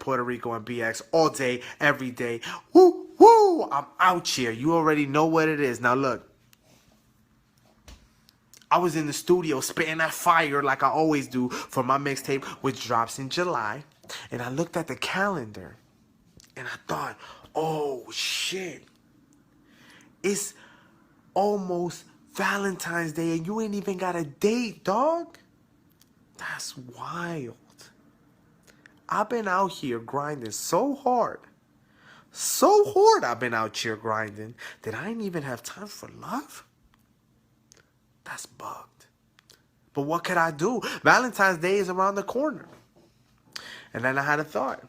Puerto Rico and BX all day, every day. Woo, woo, I'm out here. You already know what it is. Now look, I was in the studio spitting that fire like I always do for my mixtape, which drops in July. And I looked at the calendar and I thought, oh shit, it's almost Valentine's Day and you ain't even got a date, dog. That's wild. I've been out here grinding so hard I've been out here grinding that I ain't even have time for love. That's bugged. But what could I do? Valentine's Day is around the corner. And then I had a thought.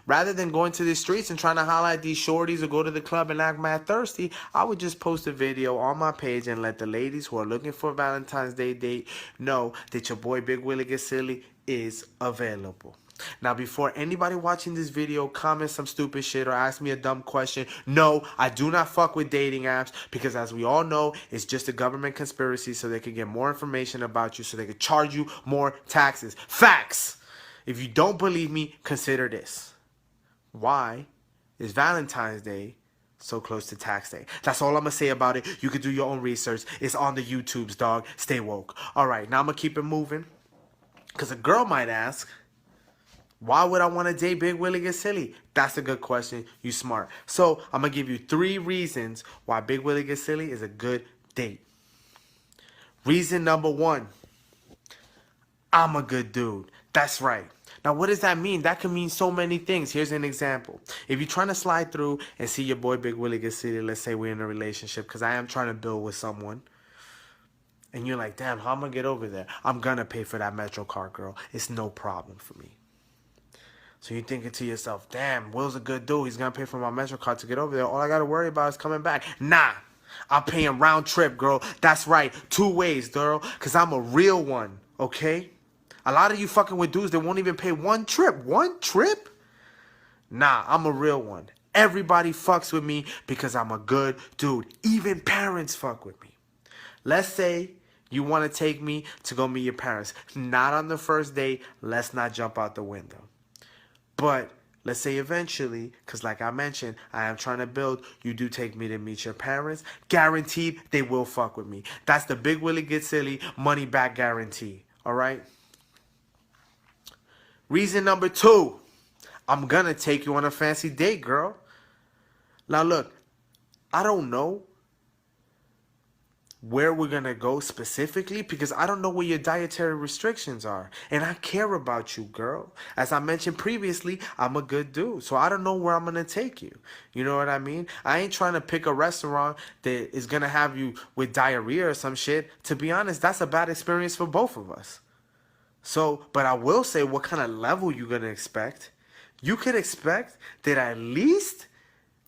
Rather than going to the streets and trying to holler at these shorties or go to the club and act mad thirsty, I would just post a video on my page and let the ladies who are looking for a Valentine's Day date know that your boy Big Willie Get Silly is available. Now, before anybody watching this video comments some stupid shit or asks me a dumb question, no, I do not fuck with dating apps because, as we all know, it's just a government conspiracy so they can get more information about you so they can charge you more taxes. Facts! If you don't believe me, consider this. Why is Valentine's Day so close to tax day? That's all I'm going to say about it. You can do your own research. It's on the YouTubes, dog. Stay woke. All right, now I'm going to keep it moving because a girl might ask, why would I want to date Big Willie Get Silly? That's a good question. You smart. So I'm going to give you 3 reasons why Big Willie Get Silly is a good date. Reason number 1, I'm a good dude. That's right. Now, what does that mean? That can mean so many things. Here's an example. If you're trying to slide through and see your boy Big Willie Get Silly, let's say we're in a relationship, because I am trying to build with someone, and you're like, damn, how am I going to get over there? I'm going to pay for that Metro card, girl. It's no problem for me. So you're thinking to yourself, damn, Will's a good dude. He's going to pay for my Metro card to get over there. All I got to worry about is coming back. Nah, I'm paying round trip, girl. That's right. 2 ways, girl, because I'm a real one, okay? A lot of you fucking with dudes that won't even pay 1 trip. 1 trip? Nah, I'm a real one. Everybody fucks with me because I'm a good dude. Even parents fuck with me. Let's say you want to take me to go meet your parents. Not on the first date. Let's not jump out the window. But let's say eventually, because like I mentioned, I am trying to build, you do take me to meet your parents. Guaranteed they will fuck with me. That's the Big Willie Get Silly money back guarantee. All right? Reason number 2, I'm going to take you on a fancy date, girl. Now, look, I don't know where we're going to go specifically because I don't know where your dietary restrictions are. And I care about you, girl. As I mentioned previously, I'm a good dude. So I don't know where I'm going to take you. You know what I mean? I ain't trying to pick a restaurant that is going to have you with diarrhea or some shit. To be honest, that's a bad experience for both of us. So, but I will say what kind of level you're going to expect. You could expect that at least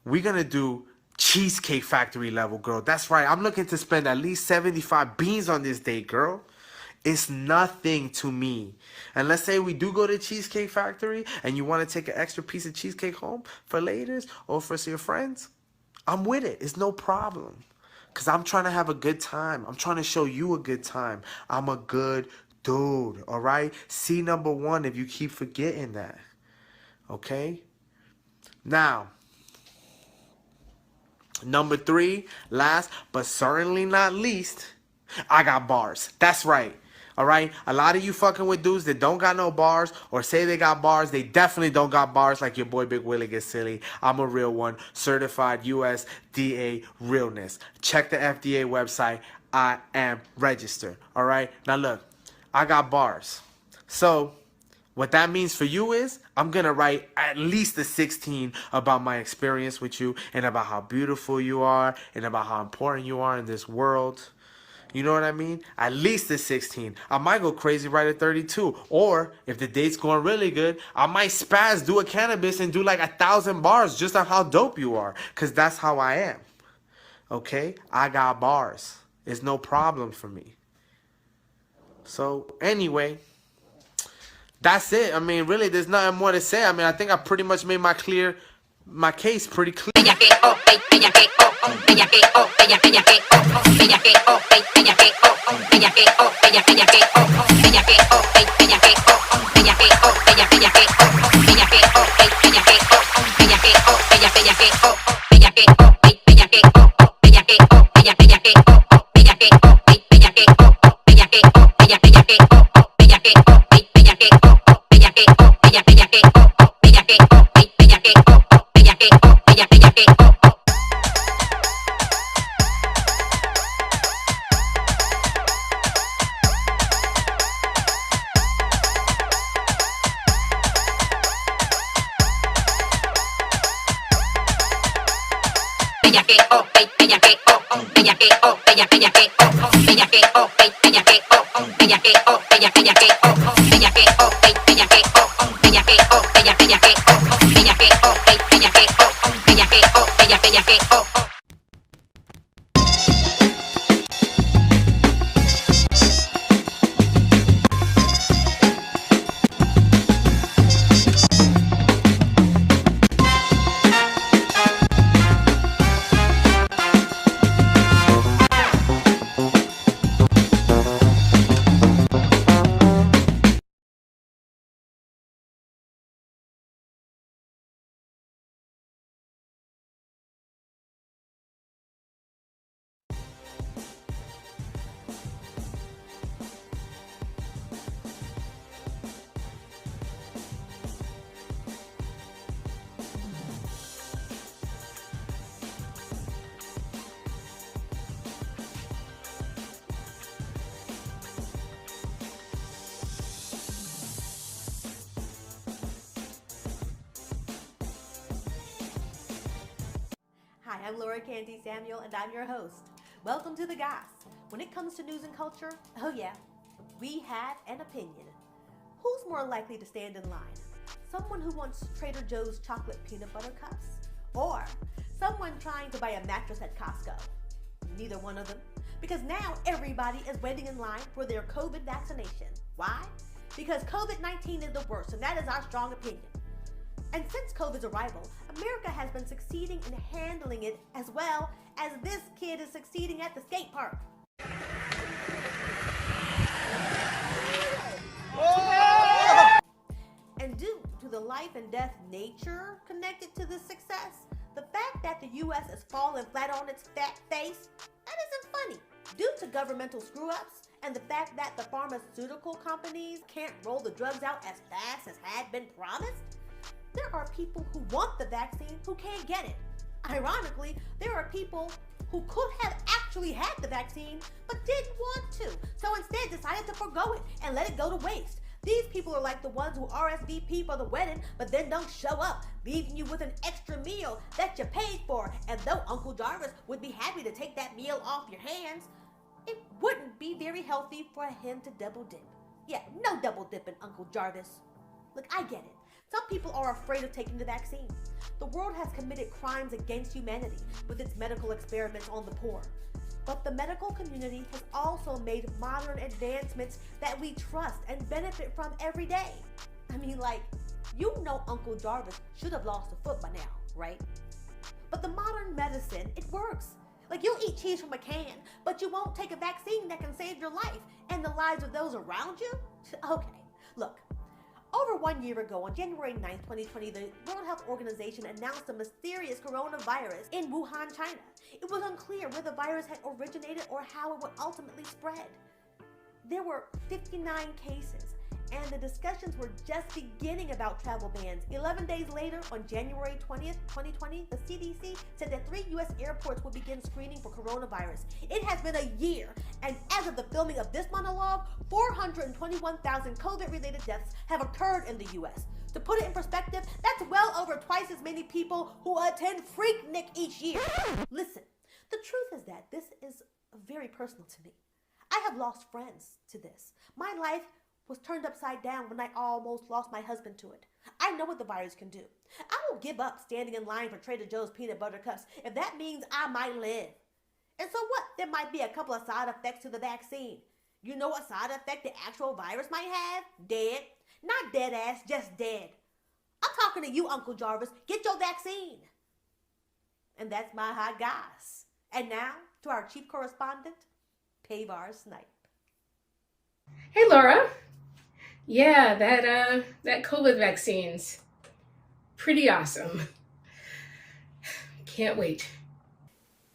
we're going to do Cheesecake Factory level, girl. That's right. I'm looking to spend at least 75 beans on this date, girl. It's nothing to me. And let's say we do go to Cheesecake Factory and you want to take an extra piece of cheesecake home for ladies or for your friends. I'm with it. It's no problem. Because I'm trying to have a good time. I'm trying to show you a good time. I'm a good dude, all right? See number 1 if you keep forgetting that, okay? Now, number 3, last but certainly not least, I got bars. That's right, all right? A lot of you fucking with dudes that don't got no bars or say they got bars, they definitely don't got bars like your boy Big Willie Get Silly. I'm a real one, certified USDA realness. Check the FDA website. I am registered, all right? Now, look. I got bars. So what that means for you is I'm going to write at least a 16 about my experience with you and about how beautiful you are and about how important you are in this world. You know what I mean? At least a 16. I might go crazy right at 32. Or if the date's going really good, I might spaz, do a cannabis and do like 1,000 bars just on how dope you are. Because that's how I am. Okay? I got bars. It's no problem for me. So, anyway, that's it. I mean, really, there's nothing more to say. I mean, I think I pretty much made my case pretty clear. Hi, I'm Laura Candy Samuel, and I'm your host. Welcome to the Goss. When it comes to news and culture, oh yeah, we have an opinion. Who's more likely to stand in line? Someone who wants Trader Joe's chocolate peanut butter cups? Or someone trying to buy a mattress at Costco? Neither one of them. Because now everybody is waiting in line for their COVID vaccination. Why? Because COVID-19 is the worst, and that is our strong opinion. And since COVID's arrival, America has been succeeding in handling it as well as this kid is succeeding at the skate park. And due to the life and death nature connected to this success, the fact that the U.S. is falling flat on its fat face, that isn't funny. Due to governmental screw-ups and the fact that the pharmaceutical companies can't roll the drugs out as fast as had been promised, there are people who want the vaccine who can't get it. Ironically, there are people who could have actually had the vaccine but didn't want to, so instead decided to forgo it and let it go to waste. These people are like the ones who RSVP for the wedding but then don't show up, leaving you with an extra meal that you paid for. And though Uncle Jarvis would be happy to take that meal off your hands, it wouldn't be very healthy for him to double dip. Yeah, no double dipping, Uncle Jarvis. Look, I get it. Some people are afraid of taking the vaccine. The world has committed crimes against humanity with its medical experiments on the poor. But the medical community has also made modern advancements that we trust and benefit from every day. I mean, like, you know Uncle Jarvis should have lost a foot by now, right? But the modern medicine, it works. Like, you'll eat cheese from a can, but you won't take a vaccine that can save your life and the lives of those around you? Okay, look. Over 1 year ago, on January 9th, 2020, the World Health Organization announced a mysterious coronavirus in Wuhan, China. It was unclear where the virus had originated or how it would ultimately spread. There were 59 cases, and the discussions were just beginning about travel bans. 11 days later, on January 20th, 2020, the CDC said that 3 U.S. airports would begin screening for coronavirus. It has been a year, and as of the filming of this monologue, 421,000 COVID-related deaths have occurred in the U.S. To put it in perspective, that's well over twice as many people who attend Freaknik each year. Listen, the truth is that this is very personal to me. I have lost friends to this. My life was turned upside down when I almost lost my husband to it. I know what the virus can do. I will give up standing in line for Trader Joe's peanut butter cups if that means I might live. And so what? There might be a couple of side effects to the vaccine. You know what side effect the actual virus might have? Dead. Not dead ass, just dead. I'm talking to you, Uncle Jarvis. Get your vaccine. And that's my hot goss. And now, to our chief correspondent, Pavar Snipe. Hey, Laura. Yeah, that COVID vaccine's pretty awesome. Can't wait.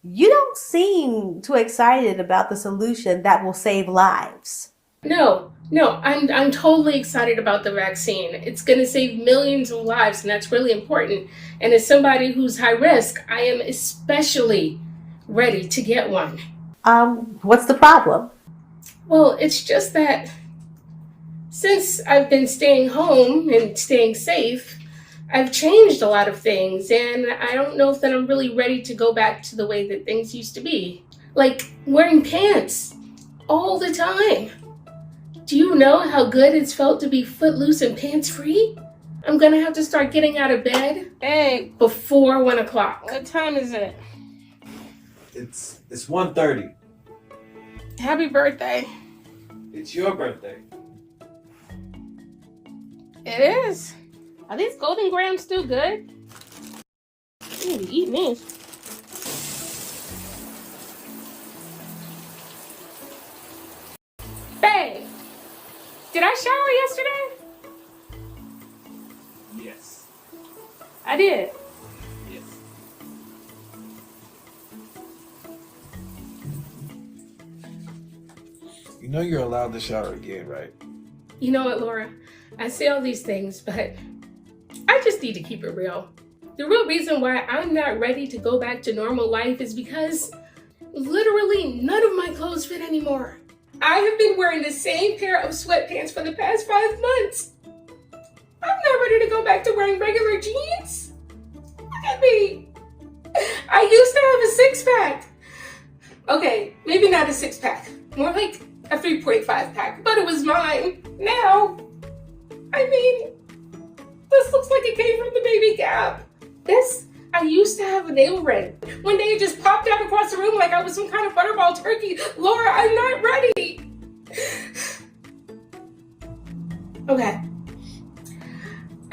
You don't seem too excited about the solution that will save lives. No, I'm totally excited about the vaccine. It's going to save millions of lives, and that's really important. And as somebody who's high risk, I am especially ready to get one. What's the problem? Well, it's just that since I've been staying home and staying safe, I've changed a lot of things, and I don't know if that I'm really ready to go back to the way that things used to be. Like wearing pants all the time. Do you know how good it's felt to be footloose and pants free? I'm gonna have to start getting out of bed before 1 o'clock. What time is it? It's 1:30. Happy birthday. It's your birthday. It is. Are these golden grams still good? I need to eat these. Babe, did I shower yesterday? Yes. I did. Yes. You know you're allowed to shower again, right? You know what, Laura? I say all these things, but I just need to keep it real. The real reason why I'm not ready to go back to normal life is because literally none of my clothes fit anymore. I have been wearing the same pair of sweatpants for the past 5 months. I'm not ready to go back to wearing regular jeans. Look at me. I used to have a six-pack. Okay, maybe not a six-pack. More like a 3.5 pack, but it was mine. Now, I mean, this looks like it came from the baby Gap. I used to have a nail ring. One day it just popped out across the room like I was some kind of butterball turkey. Laura, I'm not ready. Okay.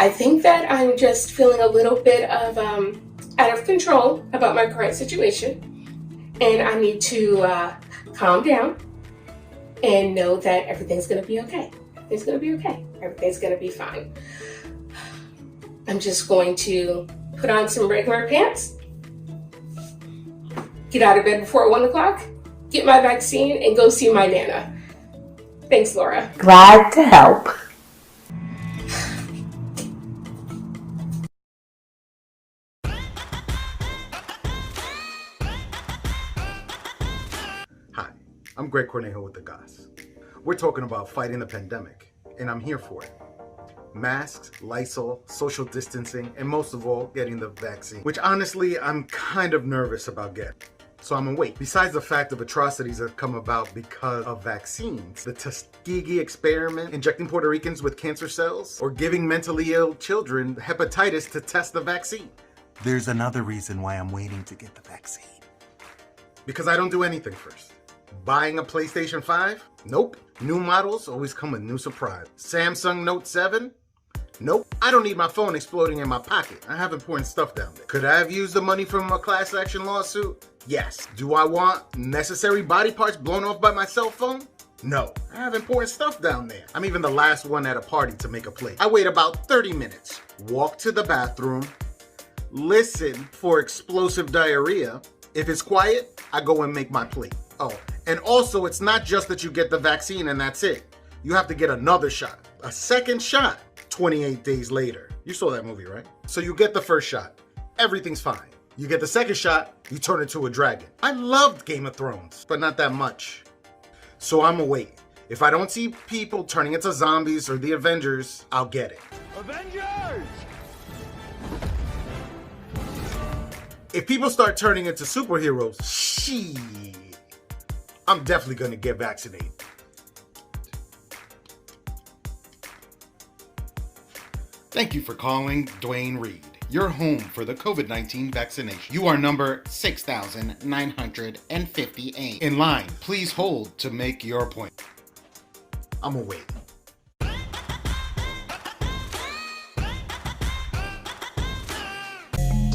I think that I'm just feeling a little bit of out of control about my current situation. And I need to calm down and know that everything's gonna be okay. Everything's gonna be okay. Everything's gonna be fine. I'm just going to put on some regular pants, get out of bed before 1 o'clock, get my vaccine, and go see my Nana. Thanks, Laura. Glad to help. Hi, I'm Greg Cornejo with the Goss. We're talking about fighting the pandemic, and I'm here for it. Masks, Lysol, social distancing, and most of all, getting the vaccine, which honestly, I'm kind of nervous about getting. So I'm gonna wait. Besides the fact of atrocities that come about because of vaccines, the Tuskegee experiment, injecting Puerto Ricans with cancer cells, or giving mentally ill children hepatitis to test the vaccine. There's another reason why I'm waiting to get the vaccine. Because I don't do anything first. Buying a PlayStation 5? Nope. New models always come with new surprise. Samsung Note 7? Nope. I don't need my phone exploding in my pocket. I have important stuff down there. Could I have used the money from a class action lawsuit? Yes. Do I want necessary body parts blown off by my cell phone? No. I have important stuff down there. I'm even the last one at a party to make a plate. I wait about 30 minutes, walk to the bathroom, listen for explosive diarrhea. If it's quiet, I go and make my plate. Oh, and also it's not just that you get the vaccine and that's it. You have to get another shot, a second shot, 28 days later. You saw that movie, right? So you get the first shot, everything's fine. You get the second shot, you turn into a dragon. I loved Game of Thrones, but not that much. So I'ma wait. If I don't see people turning into zombies or the Avengers, I'll get it. Avengers! If people start turning into superheroes, shit, I'm definitely gonna get vaccinated. Thank you for calling Dwayne Reed, your home for the COVID-19 vaccination. You are number 6,958 in line. Please hold to make your appointment. I'm gonna wait.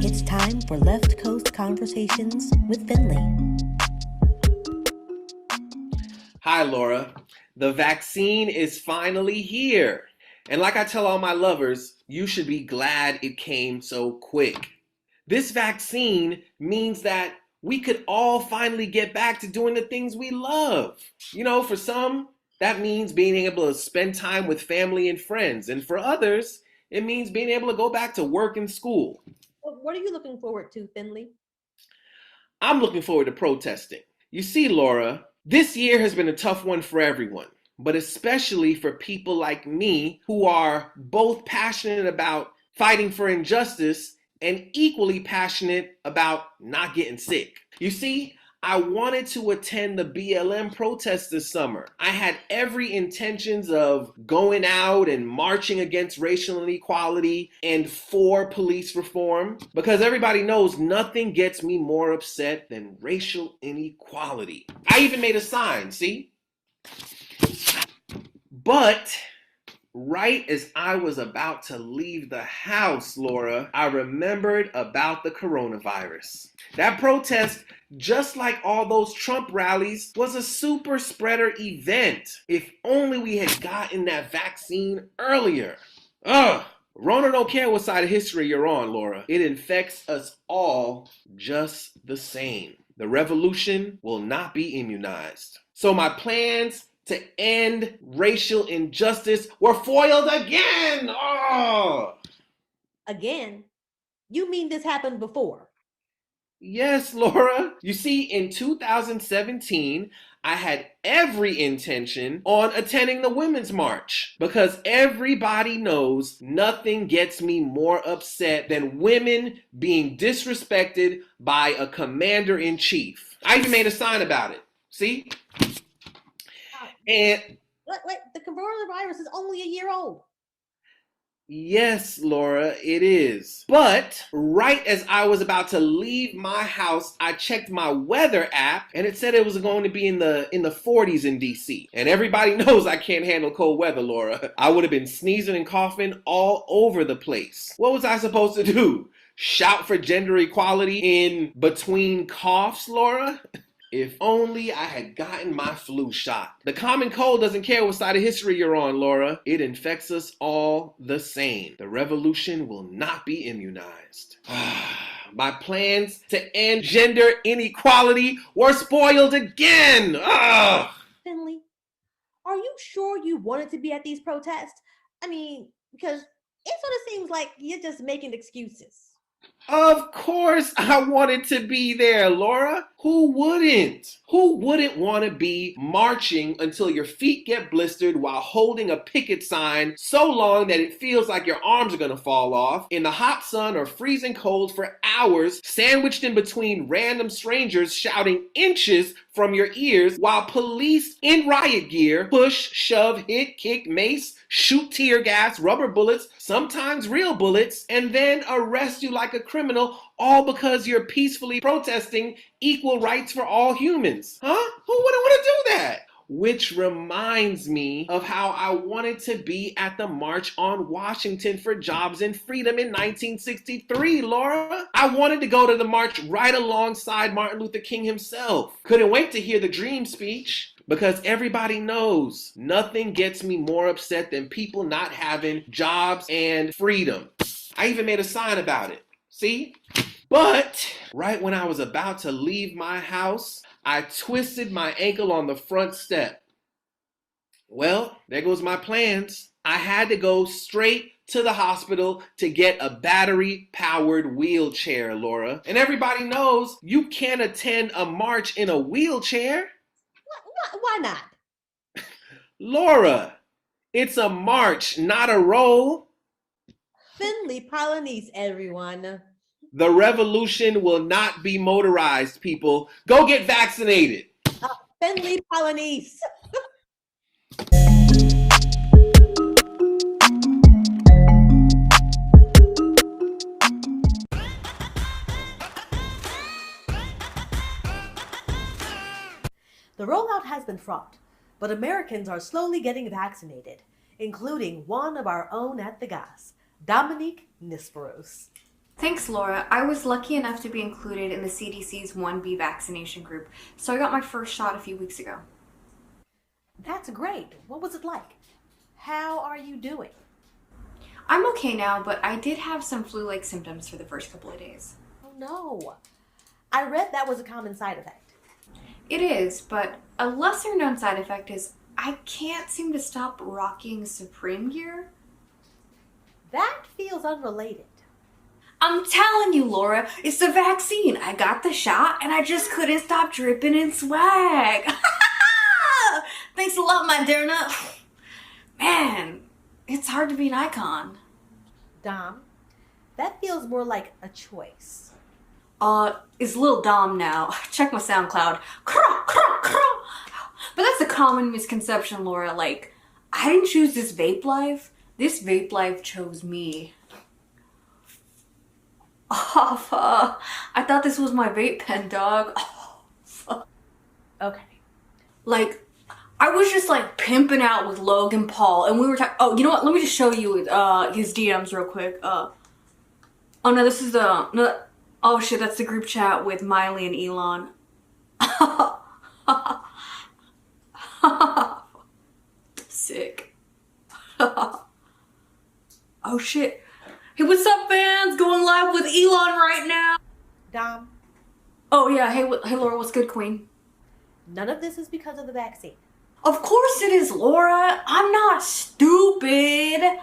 It's time for Left Coast Conversations with Finley. Hi, Laura. The vaccine is finally here. And like I tell all my lovers, you should be glad it came so quick. This vaccine means that we could all finally get back to doing the things we love. You know, for some, that means being able to spend time with family and friends. And for others, it means being able to go back to work and school. What are you looking forward to, Finley? I'm looking forward to protesting. You see, Laura, this year has been a tough one for everyone, but especially for people like me who are both passionate about fighting for injustice, and equally passionate about not getting sick. You see, I wanted to attend the BLM protest this summer. I had every intentions of going out and marching against racial inequality and for police reform, because everybody knows nothing gets me more upset than racial inequality. I even made a sign, see? But right as I was about to leave the house, Laura, I remembered about the coronavirus. That protest, just like all those Trump rallies, was a super spreader event. If only we had gotten that vaccine earlier. Ugh! Rona don't care what side of history you're on, Laura. It infects us all just the same. The revolution will not be immunized. So my plans to end racial injustice were foiled again! Oh! Again? You mean this happened before? Yes, Laura. You see, in 2017, I had every intention on attending the Women's March because everybody knows nothing gets me more upset than women being disrespected by a commander-in-chief. I even made a sign about it. See? And Wait, the coronavirus is only a year old. yes, Laura, it is. But right as I was about to leave my house, I checked my weather app and it said it was going to be in the 40s in DC. And everybody knows I can't handle cold weather, Laura. I would have been sneezing and coughing all over the place. What was I supposed to do? Shout for gender equality in between coughs, Laura? If only I had gotten my flu shot. The common cold doesn't care what side of history you're on, Laura. It infects us all the same. The revolution will not be immunized. My plans to end gender inequality were spoiled again. Ugh. Finley, are you sure you wanted to be at these protests? I mean, because it sort of seems like you're just making excuses. Of course I wanted to be there, Laura. Who wouldn't? Who wouldn't want to be marching until your feet get blistered while holding a picket sign so long that it feels like your arms are going to fall off in the hot sun or freezing cold for hours, sandwiched in between random strangers shouting inches from your ears while police in riot gear push, shove, hit, kick, mace, shoot tear gas, rubber bullets, sometimes real bullets, and then arrest you like a criminal, all because you're peacefully protesting equal rights for all humans. Huh? Who wouldn't want to do that? Which reminds me of how I wanted to be at the March on Washington for Jobs and Freedom in 1963, Laura. I wanted to go to the march right alongside Martin Luther King himself. Couldn't wait to hear the Dream speech. Because everybody knows nothing gets me more upset than people not having jobs and freedom. I even made a sign about it. See? But right when I was about to leave my house, I twisted my ankle on the front step. Well, there goes my plans. I had to go straight to the hospital to get a battery-powered wheelchair, Laura. And everybody knows you can't attend a march in a wheelchair. Why not? Laura, it's a march, not a roll. Finley Polynese, everyone. The revolution will not be motorized, people. Go get vaccinated. Finley Polynese. The rollout has been fraught, but Americans are slowly getting vaccinated, including one of our own at the Goss, Dominique Nisperos. Thanks, Laura. I was lucky enough to be included in the CDC's 1B vaccination group, so I got my first shot a few weeks ago. That's great. What was it like? How are you doing? I'm okay now, but I did have some flu-like symptoms for the first couple of days. Oh no. I read that was a common side effect. It is, but a lesser-known side effect is I can't seem to stop rocking Supreme gear. That feels unrelated. I'm telling you, Laura, it's the vaccine. I got the shot and I just couldn't stop dripping in swag. Thanks a lot, my dear nut. Man, it's hard to be an icon. Dom, That feels more like a choice. It's Lil Dom now. Check my SoundCloud. But that's a common misconception, Laura. Like, I didn't choose this vape life. This vape life chose me. Oh, fuck. I thought this was my vape pen, dog. Oh, fuck. Okay. Like, I was just like pimping out with Logan Paul, and we were talking. Oh, you know what? Let me just show you his DMs real quick. Oh no, this is the no. Oh shit, that's the group chat with Miley and Elon. Sick. Oh shit. Hey, what's up, fans? Going live with Elon right now. Dom, Oh yeah. Hey, hey, Laura. What's good, Queen? none of this is because of the vaccine. Of course it is, Laura. I'm not stupid.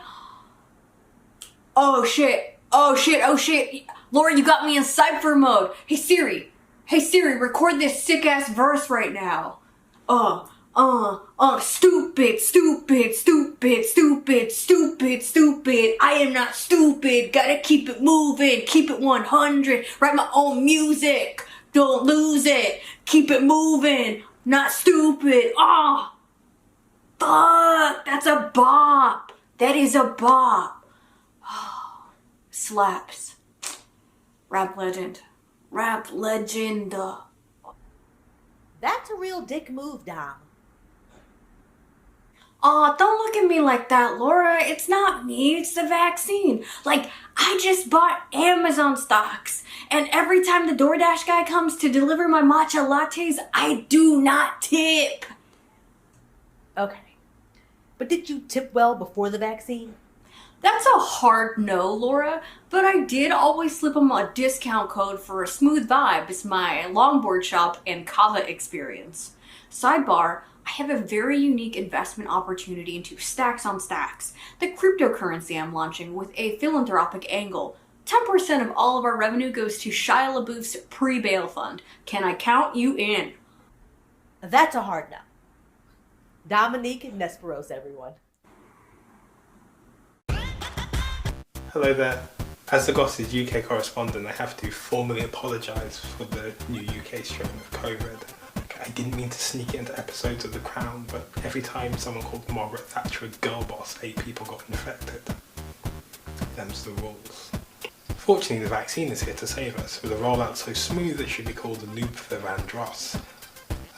Oh shit. Oh shit. Oh shit. Laura, you got me in cipher mode. Hey Siri. Hey Siri, record this sick ass verse right now. Stupid, stupid, stupid, stupid, stupid, stupid. I am not stupid. Gotta keep it moving. Keep it 100. Write my own music. Don't lose it. Keep it moving. Not stupid. Fuck. That's a bop. That is a bop. Slaps. Rap legend. Rap legend. That's a real dick move, Dom. Aw, don't look at me like that, Laura. It's not me, it's the vaccine. Like, I just bought Amazon stocks, and every time the DoorDash guy comes to deliver my matcha lattes, I do not tip. Okay. But did you tip well before the vaccine? That's a hard no, Laura, but I did always slip him a discount code for a smooth vibes, my longboard shop and kava experience. Sidebar, I have a very unique investment opportunity into Stacks on Stacks, the cryptocurrency I'm launching with a philanthropic angle. 10% of all of our revenue goes to Shia LaBeouf's pre-bail fund. Can I count you in? That's a hard no. Dominique Nesperos, everyone. Hello there. As the Goss's UK correspondent, I have to formally apologise for the new UK strain of COVID. I didn't mean to sneak it into episodes of The Crown, but every time someone called Margaret Thatcher a girl boss, 8 people got infected. Them's the rules. Fortunately, the vaccine is here to save us. With a rollout so smooth, it should be called a lube for Van Dross.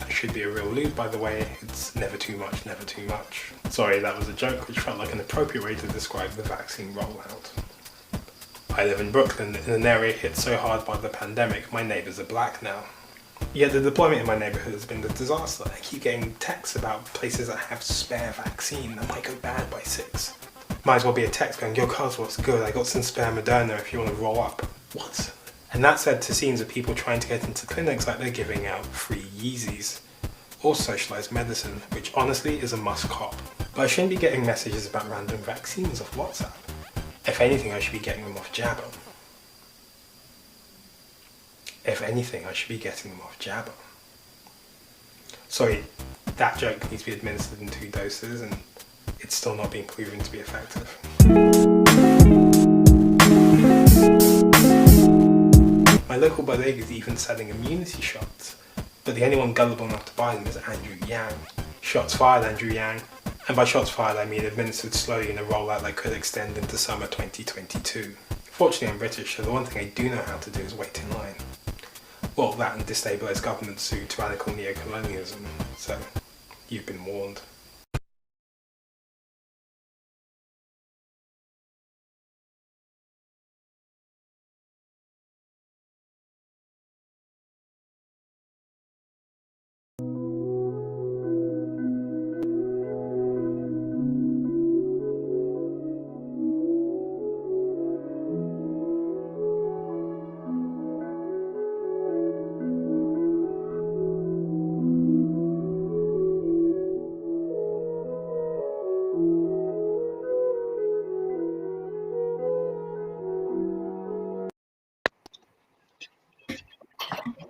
That should be a real lube, by the way. It's never too much, never too much. Sorry, that was a joke, which felt like an appropriate way to describe the vaccine rollout. I live in Brooklyn, in an area hit so hard by the pandemic, my neighbours are black now. Yet the deployment in my neighbourhood has been a disaster. I keep getting texts about places that have spare vaccine that might go bad by 6. Might as well be a text going, yo cuz, what's good? I got some spare Moderna if you want to roll up. What? And that's led to scenes of people trying to get into clinics like they're giving out free Yeezys. Or socialised medicine, which honestly is a must cop. But I shouldn't be getting messages about random vaccines off WhatsApp. If anything, I should be getting them off Jabber. If anything, I should be getting them off Jabber. Sorry, that joke needs to be administered in 2 doses and it's still not being proven to be effective. My local bodega is even selling immunity shots, but the only one gullible enough to buy them is Andrew Yang. Shots fired, Andrew Yang. And by shots fired, I mean administered slowly in a rollout that could extend into summer 2022. Fortunately, I'm British, so the one thing I do know how to do is wait in line. Well, that and destabilise governments through tyrannical neo-colonialism, so you've been warned.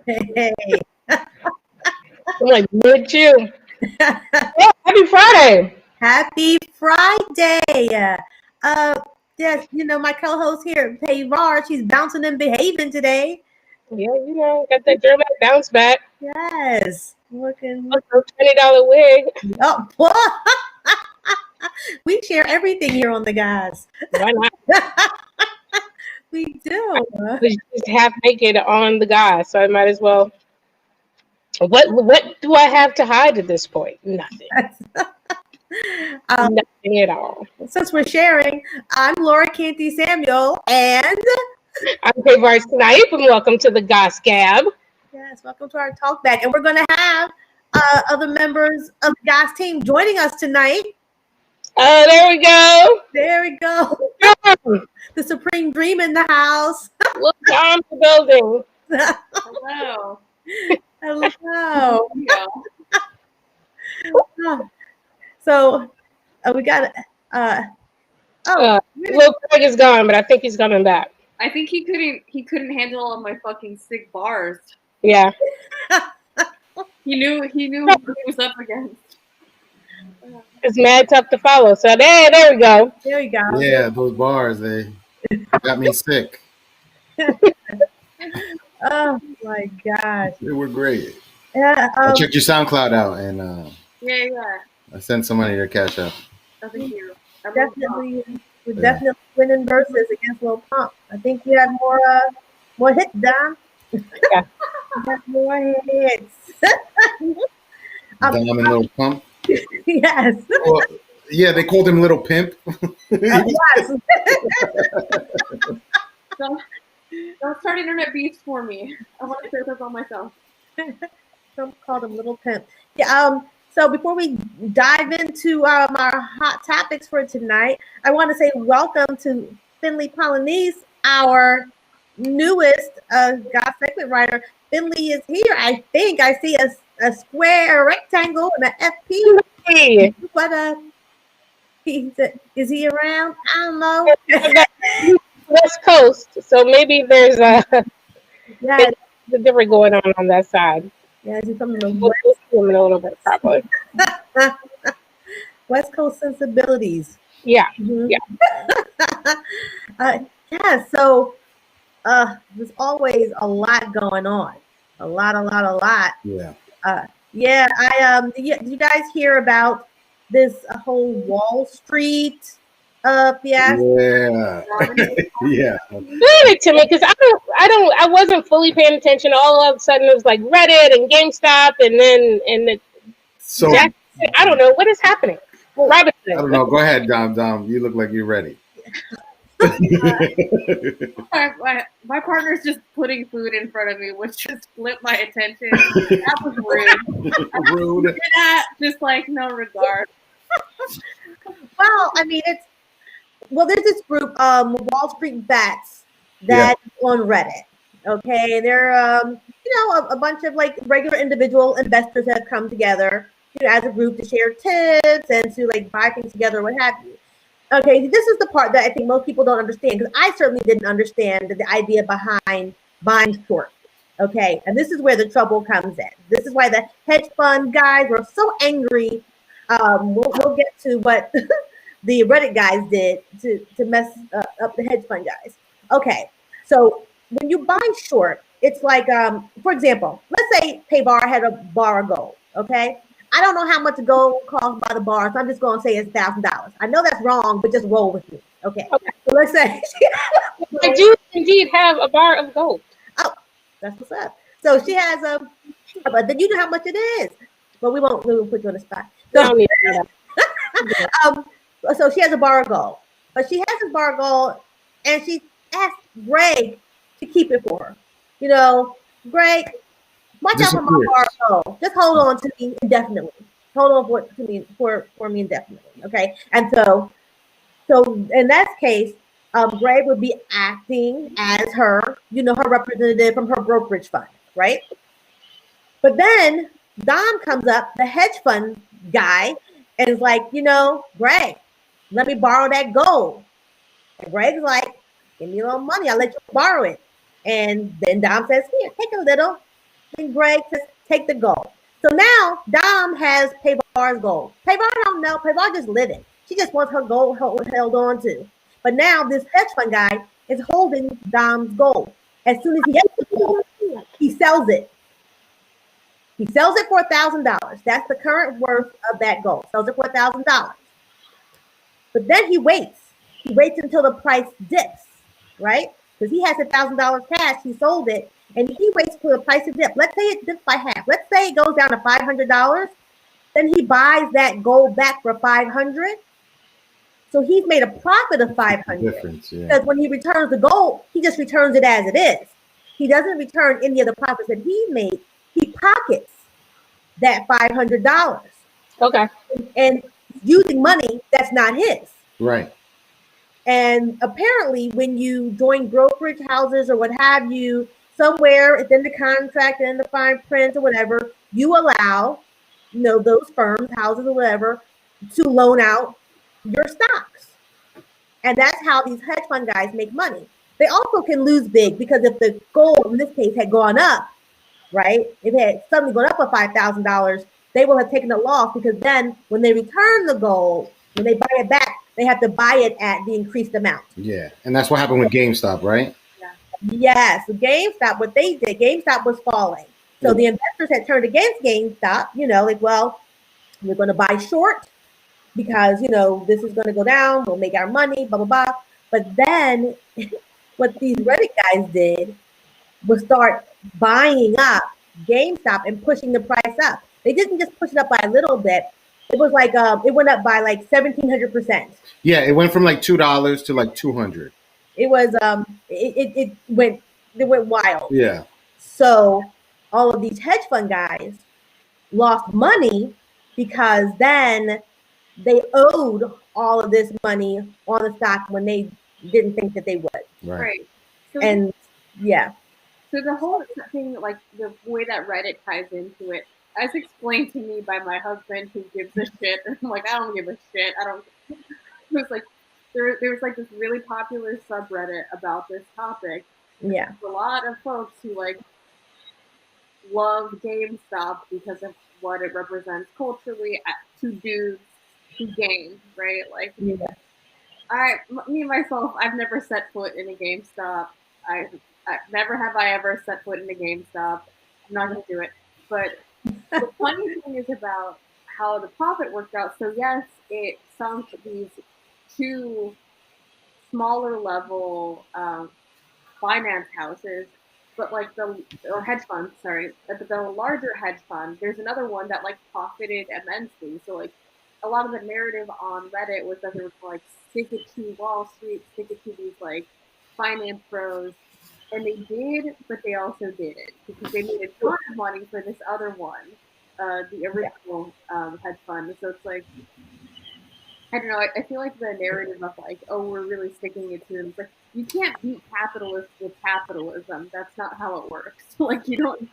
Hey. I'm like, would you? Yeah, happy Friday. Happy Friday. Yes, my co-host here, Payvar, she's bouncing and behaving today. Yeah, got that dramatic bounce back. Yes. Looking. Also, $20 wig. Oh, we share everything here on the guys. Why not? We do. Was just half naked on the guy, so I might as well. What do I have to hide at this point? Nothing. Nothing at all. Since we're sharing, I'm Laura Canty Samuel, and I'm Payvar Snipe, and welcome to the Goss Gab. yes, welcome to our talk back. And we're going to have other members of the Goss team joining us tonight. Oh, there we go. There we go. The Supreme Dream in the house. Look, I'm the building. Hello. Hello. So we got Lil Craig is gone, but I think he's coming back. I think he couldn't handle all my fucking sick bars. Yeah. He knew what he was up against. It's mad tough to follow. So there we go. There you go. Yeah, those bars, they got me sick. Oh my gosh. They were great. Yeah. I checked your SoundCloud out and Yeah. I sent some money to Cash App. Oh, thank you. We're definitely winning versus against Lil Pump. I think you had more hits, Dom. Yeah. You had more hits. Dom and Little Pump. Yes. Well, yeah, they called him Little Pimp. Yes. Don't start internet beefs for me. I want to say this all myself. Some called him Little Pimp. Yeah. So before we dive into our hot topics for tonight, I want to say welcome to Finley Polynice, our newest Goss segment writer. Finley is here. I think I see a square, a rectangle, and an FP. Hey. But is he around? I don't know. West Coast, so maybe there's a Yeah, different going on that side. yeah, he's from the We'll see him in a little bit, probably. West Coast sensibilities. Yeah. Mhm. Yeah. Yeah. So there's always a lot going on. A lot. Yeah. Yeah. Did you guys hear about this whole Wall Street fiasco? Yeah. Yeah. Explain it to me, because I wasn't fully paying attention. All of a sudden it was like Reddit and GameStop, and then So I don't know what is happening. Robinson. I don't know. Go ahead, Dom. You look like you're ready. My partner's just putting food in front of me, which just flipped my attention. That was rude. Rude. Just like no regard. Well, I mean, there's this group, Wall Street Bats, that's on Reddit. Okay, and they're a bunch of like regular individual investors have come together, as a group to share tips and to like buy things together, what have you. Okay, this is the part that I think most people don't understand, because I certainly didn't understand the idea behind buying short. Okay, and this is where the trouble comes in. This is why the hedge fund guys were so angry. We'll get to what the Reddit guys did to mess up the hedge fund guys. Okay, so when you buy short, it's like, for example, let's say Payvar had a bar of gold. Okay, I don't know how much gold costs by the bar, so I'm just going to say it's $1,000. I know that's wrong, but just roll with me. Okay. So let's say I do indeed have a bar of gold. Oh, that's what's up. So she has but then you know how much it is. But we won't put you on the spot. So, so she has a bar of gold. But she has this bar of gold, and she asked Greg to keep it for her. Greg, watch out for my bar of gold. Just hold on to me indefinitely. Hold on for me indefinitely. Okay. And so in that case, Greg would be acting as her representative from her brokerage fund, right? But then Dom comes up, the hedge fund guy, and is like, Greg, let me borrow that gold. And Greg's like, give me a little money, I'll let you borrow it. And then Dom says, here, take a little. And Greg says, take the gold. So now Dom has Payvar's gold. Payvar don't know. Payvar just living. She just wants her gold held on to. But now this hedge fund guy is holding Dom's gold. As soon as he gets the gold, he sells it. He sells it for $1,000. That's the current worth of that gold. Sells it for $1,000. But then he waits. He waits until the price dips, right? Because he has $1,000 cash. He sold it, and he waits for the price to dip. Let's say it dips by half. Let's say it goes down to $500. Then he buys that gold back for $500. So he's made a profit of $500. Difference, yeah. Because when he returns the gold, he just returns it as it is. He doesn't return any of the profits that he made. He pockets that $500. Okay. And using money that's not his. Right. And apparently, when you join brokerage houses or what have you, somewhere it's in the contract and in the fine print or whatever, you allow, those firms, houses or whatever, to loan out your stocks. And that's how these hedge fund guys make money. They also can lose big because if the gold in this case had gone up, right? If it had suddenly gone up by $5,000, they will have taken a loss because then when they return the gold, when they buy it back, they have to buy it at the increased amount. Yeah, and that's what happened with GameStop, right? Yes, GameStop, what they did, GameStop was falling. So the investors had turned against GameStop, well, we're going to buy short because, this is going to go down. We'll make our money, blah, blah, blah. But then what these Reddit guys did was start buying up GameStop and pushing the price up. They didn't just push it up by a little bit. It was like it went up by like 1,700%. Yeah, it went from like $2 to like $200. It was it went wild. Yeah. So all of these hedge fund guys lost money because then they owed all of this money on the stock when they didn't think that they would. Right. So, And yeah. So the whole thing, like the way that Reddit ties into it, as explained to me by my husband who gives a shit. And I'm like, I don't give a shit. I don't. It was like there was like this really popular subreddit about this topic. Yeah. There's a lot of folks who like love GameStop because of what it represents culturally to dudes who game, right? Like, me myself, I've never set foot in a GameStop. I never have I ever set foot in a GameStop. I'm not going to do it. But the funny thing is about how the profit worked out. So yes, it sunk these two smaller level finance houses, but like or hedge funds, sorry, but the larger hedge fund, there's another one that like profited immensely. So like a lot of the narrative on Reddit was that they were like stick it to Wall Street, stick it to these like finance pros. And they did, but they also didn't because they made a ton of money for this other one, the original hedge fund. So it's like, I don't know. I feel like the narrative of like, oh, we're really sticking it to them. It's like you can't beat capitalists with capitalism. That's not how it works. Like you don't.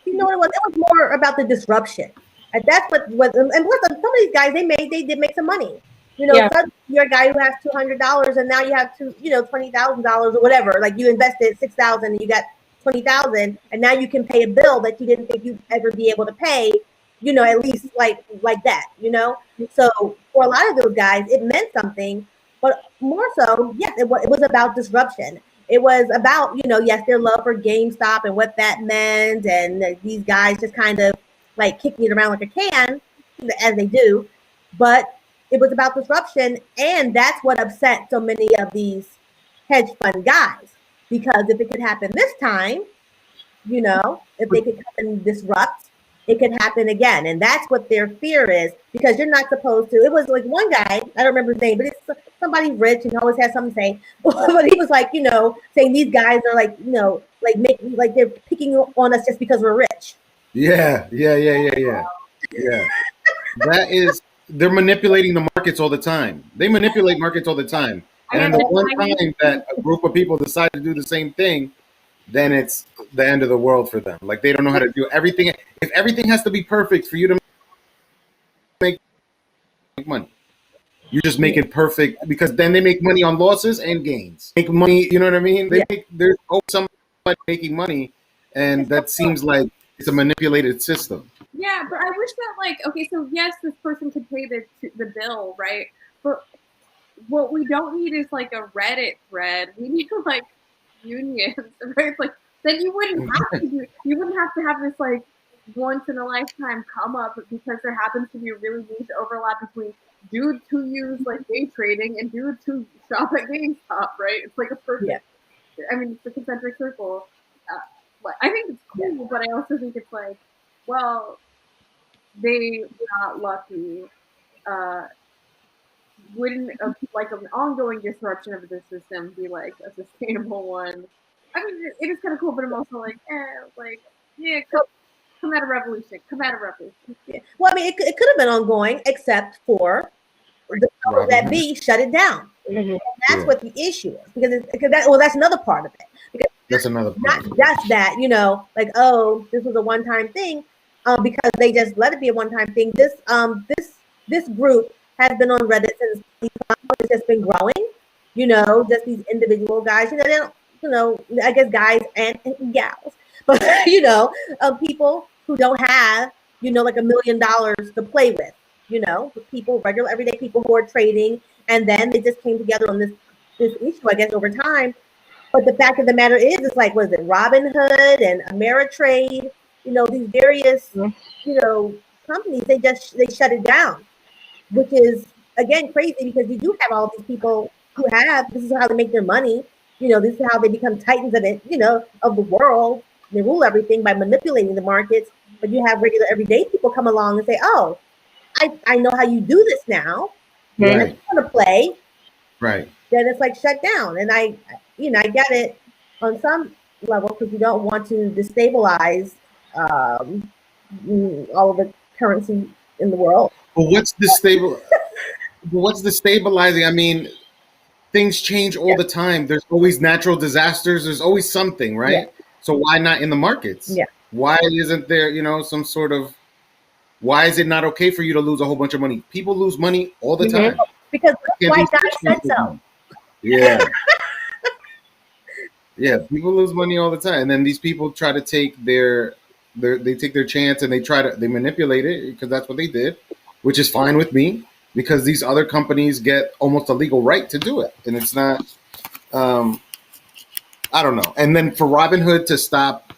You know what it was? It was more about the disruption. And that's what was. And plus, some of these guys, they did make some money. Suddenly you're a guy who has $200, and now you have $20,000 or whatever. Like you invested $6,000, and you got $20,000, and now you can pay a bill that you didn't think you'd ever be able to pay. At least like that. So for a lot of those guys, it meant something, but more so, yes, it was about disruption. It was about yes, their love for GameStop and what that meant, and these guys just kind of like kicking it around like a can, as they do, but it was about disruption, and that's what upset so many of these hedge fund guys. Because if it could happen this time, if they could come and disrupt, it could happen again. And that's what their fear is, because you're not supposed to. It was like one guy, I don't remember his name, but it's somebody rich and always has something to say. But he was like, saying these guys are like, like they're picking on us just because we're rich. Yeah. That is, they're manipulating the markets all the time. They manipulate markets all the time. And then the one time that a group of people decide to do the same thing, then it's the end of the world for them. Like they don't know how to do everything. If everything has to be perfect for you to make money, you just make it perfect, because then they make money on losses and gains. Make money, you know what I mean? There's always somebody making money, and that seems like it's a manipulated system. Yeah, but I wish that okay, so yes, this person could pay the bill, right? But what we don't need is like a Reddit thread. We need like unions, right? It's like then you wouldn't have to have this like once in a lifetime come up because there happens to be a really niche overlap between dudes who use like day trading and dudes who shop at GameStop, right? It's like a perfect. I mean, it's a concentric circle. But I think it's cool, but I also think it's like, well, they got lucky. Wouldn't like an ongoing disruption of the system be like a sustainable one? I mean, it is kind of cool, but I'm also like, yeah, come out of revolution, come out of revolution. Yeah. Well, I mean, it could have been ongoing, except for the powers that be shut it down. And that's what the issue is, because that's another part of it. Because that's another part. That's that, like, oh, this was a one-time thing, because they just let it be a one-time thing. This group has been on Reddit since it's just been growing. Just these individual guys. They don't, I guess guys and gals, but people who don't have like $1 million to play with. People, regular everyday people who are trading, and then they just came together on this issue, I guess, over time. But the fact of the matter is, it's like, was it Robinhood and Ameritrade? These various, companies. They shut it down, which is again crazy because you do have all these people who have. This is how they make their money. This is how they become titans of it. Of the world. They rule everything by manipulating the markets. But you have regular everyday people come along and say, "Oh, I know how you do this now. Right. I'm going to play." Right. Then it's like shut down. And I get it on some level because you don't want to destabilize all of the currency in the world. But what's destabilizing? I mean, things change all the time. There's always natural disasters. There's always something, right? Yeah. So why not in the markets? Yeah. Why isn't there, some sort of? Why is it not okay for you to lose a whole bunch of money? People lose money all the time. Because white guy said so. Yeah. Yeah, people lose money all the time. And then these people try to take they take their chance and they manipulate it because that's what they did, which is fine with me because these other companies get almost a legal right to do it. And it's not, I don't know. And then for Robinhood to stop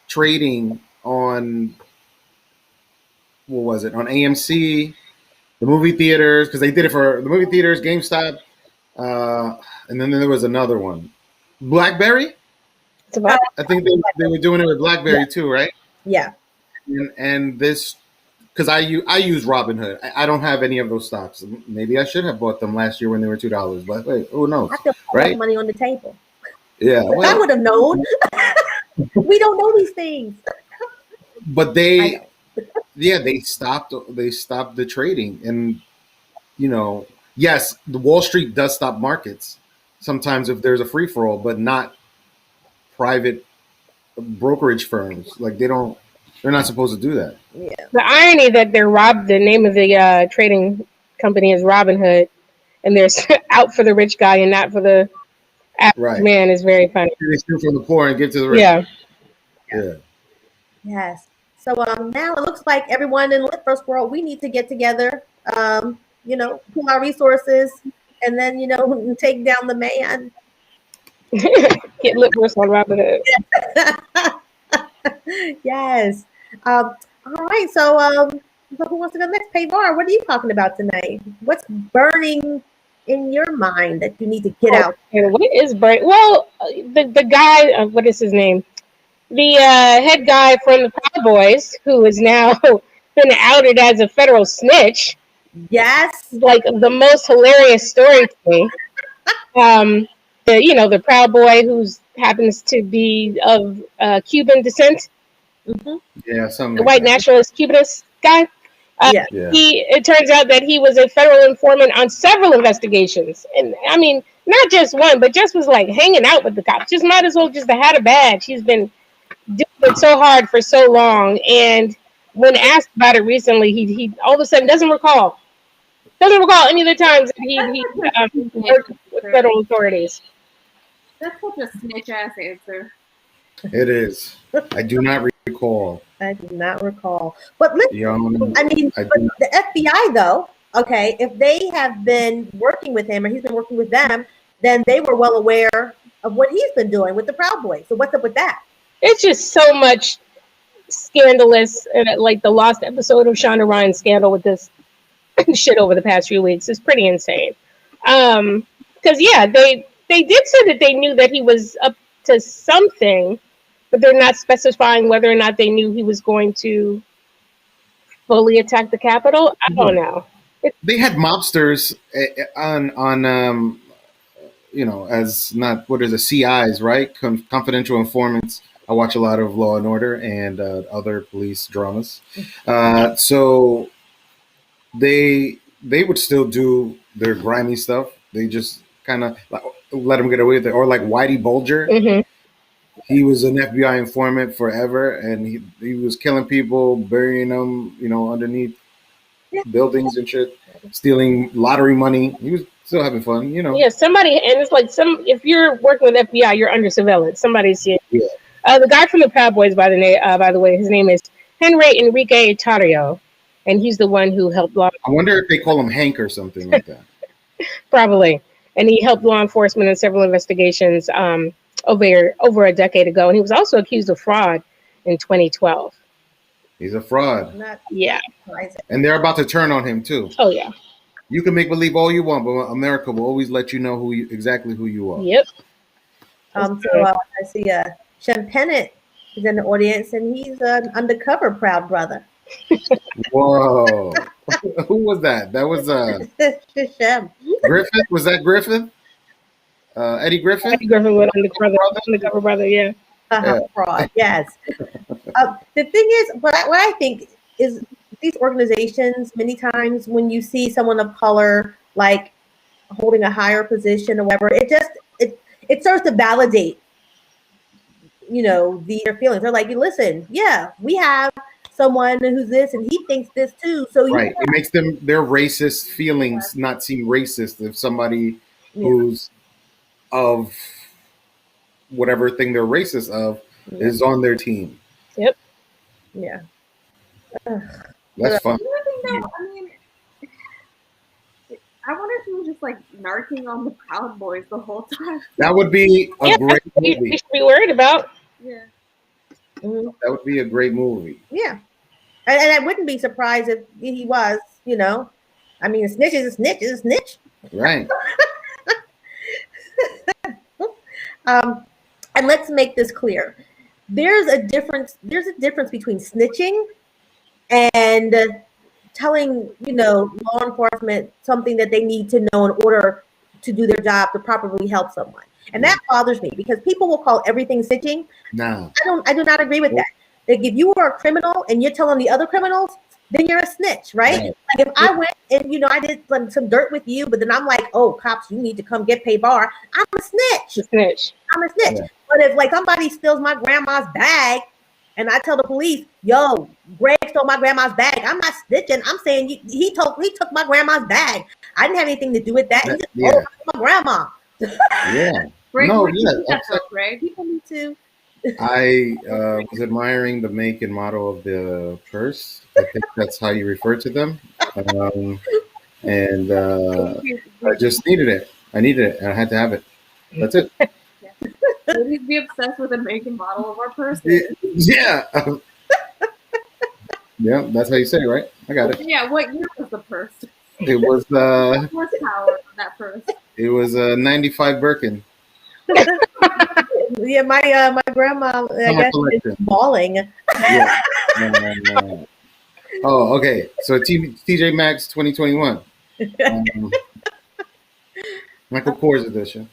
trading on, what was it, on AMC, the movie theaters, because they did it for the movie theaters, GameStop, and then there was another one. BlackBerry? I think they were doing it with BlackBerry too, right? Yeah. And this, because I use Robinhood. I don't have any of those stocks. Maybe I should have bought them last year when they were $2. But wait, who knows? I still put money on the table. Yeah, but I would have known. We don't know these things. But they stopped the trading, and yes, the Wall Street does stop markets sometimes if there's a free for all, but not private brokerage firms. Like they're not supposed to do that. Yeah. The irony that the name of the trading company is Robinhood, and they're out for the rich guy and not for the average man is very funny. They steal from the poor and give to the rich. Yeah. Yes. So now it looks like everyone in Lit First World, we need to get together, pool our resources, and then take down the man. Get Lit First on Robinhood. Yes. All right. So who wants to go next? Payvar, what are you talking about tonight? What's burning in your mind that you need to get out? What is burning? Well, the guy, what is his name? The head guy from the Proud Boys, who is now been outed as a federal snitch. Yes. Like the most hilarious story to me. The Proud Boy who happens to be of Cuban descent. Mm-hmm. Yeah, something. The white nationalist Cubanist guy. It turns out that he was a federal informant on several investigations, and I mean, not just one, but just was like hanging out with the cops. Just might as well just have had a badge. He's been doing it so hard for so long, and when asked about it recently, he all of a sudden doesn't recall any of the times that he worked with federal authorities. That's such a snitch ass answer. It is. I do not recall. I do not recall. But listen, the FBI though, Okay, if they have been working with him or he's been working with them, then they were well aware of what he's been doing with the Proud Boys. So what's up with that? It's just so much scandalous, and like the lost episode of Shonda Rhimes scandal with this shit over the past few weeks is pretty insane. Because yeah, they did say that they knew that he was up to something, but they're not specifying whether or not they knew he was going to fully attack the Capitol. I don't know. They had mobsters on as not what is it, CIs, right? Confidential informants. I watch a lot of Law and Order and other police dramas. So they would still do their grimy stuff. They just kind of let them get away with it. Or like Whitey Bulger. Mm-hmm. He was an FBI informant forever, and he was killing people, burying them, underneath buildings and shit, stealing lottery money. He was still having fun, Yeah, somebody, and it's like if you're working with FBI, you're under surveillance. Somebody's seeing. Yeah. The guy from the Proud Boys, by the way, his name is Henry Enrique Tarrio, and he's the one who helped law. I wonder if they call him Hank or something like that. Probably, and he helped law enforcement in several investigations over a decade ago, and he was also accused of fraud in 2012. He's a fraud. Yeah. And they're about to turn on him too. Oh yeah. You can make believe all you want, but America will always let you know exactly who you are. Yep. I see Shem Pennant is in the audience, and he's an undercover Proud brother. Whoa. Who was that? That was Shem. Griffin? Was that Griffin? Eddie Griffin? Eddie Griffin was undercover brother, yeah. Fraud, yes. The thing is, what I think is these organizations, many times when you see someone of color like holding a higher position or whatever, it serves to validate, their feelings. They're like, listen, yeah, we have someone who's this and he thinks this too. So right, it makes their racist feelings not seem racist if somebody who's of whatever thing they're racist of is on their team. Yep. Yeah. That's fun. I wonder if he was just like narking on the Proud Boys the whole time. That would be a great movie. You should be worried about. Yeah. Mm-hmm. That would be a great movie. Yeah. And I wouldn't be surprised if he was, I mean, a snitch is a snitch is a snitch. Right. And let's make this clear. There's a difference between snitching and telling, law enforcement something that they need to know in order to do their job to properly help someone. And that bothers me because people will call everything snitching. No. I do not agree with that. Like if you are a criminal and you're telling the other criminals, then you're a snitch, right? Like if I went and I did some dirt with you, but then I'm like, oh, cops, you need to come get paid bar. I'm a snitch. I'm a snitch. Yeah. But if like somebody steals my grandma's bag, and I tell the police, yo, Greg stole my grandma's bag, I'm not snitching. I'm saying he took my grandma's bag. I didn't have anything to do with that. He just stole my grandma. Yeah. Greg, no, yeah. Greg. People need to. I was admiring the make and model of the purse. I think that's how you refer to them. And I just needed it. I needed it, and I had to have it. That's it. Please be obsessed with the make and model of our purses. Yeah. Yeah, that's how you say it, right? I got it. Yeah, what year was the purse? It was horsepower on that purse. It was a 95 Birkin. Yeah, my grandma, I guess, is bawling. Yeah. Oh, okay. So TJ Maxx 2021. Michael Kors edition.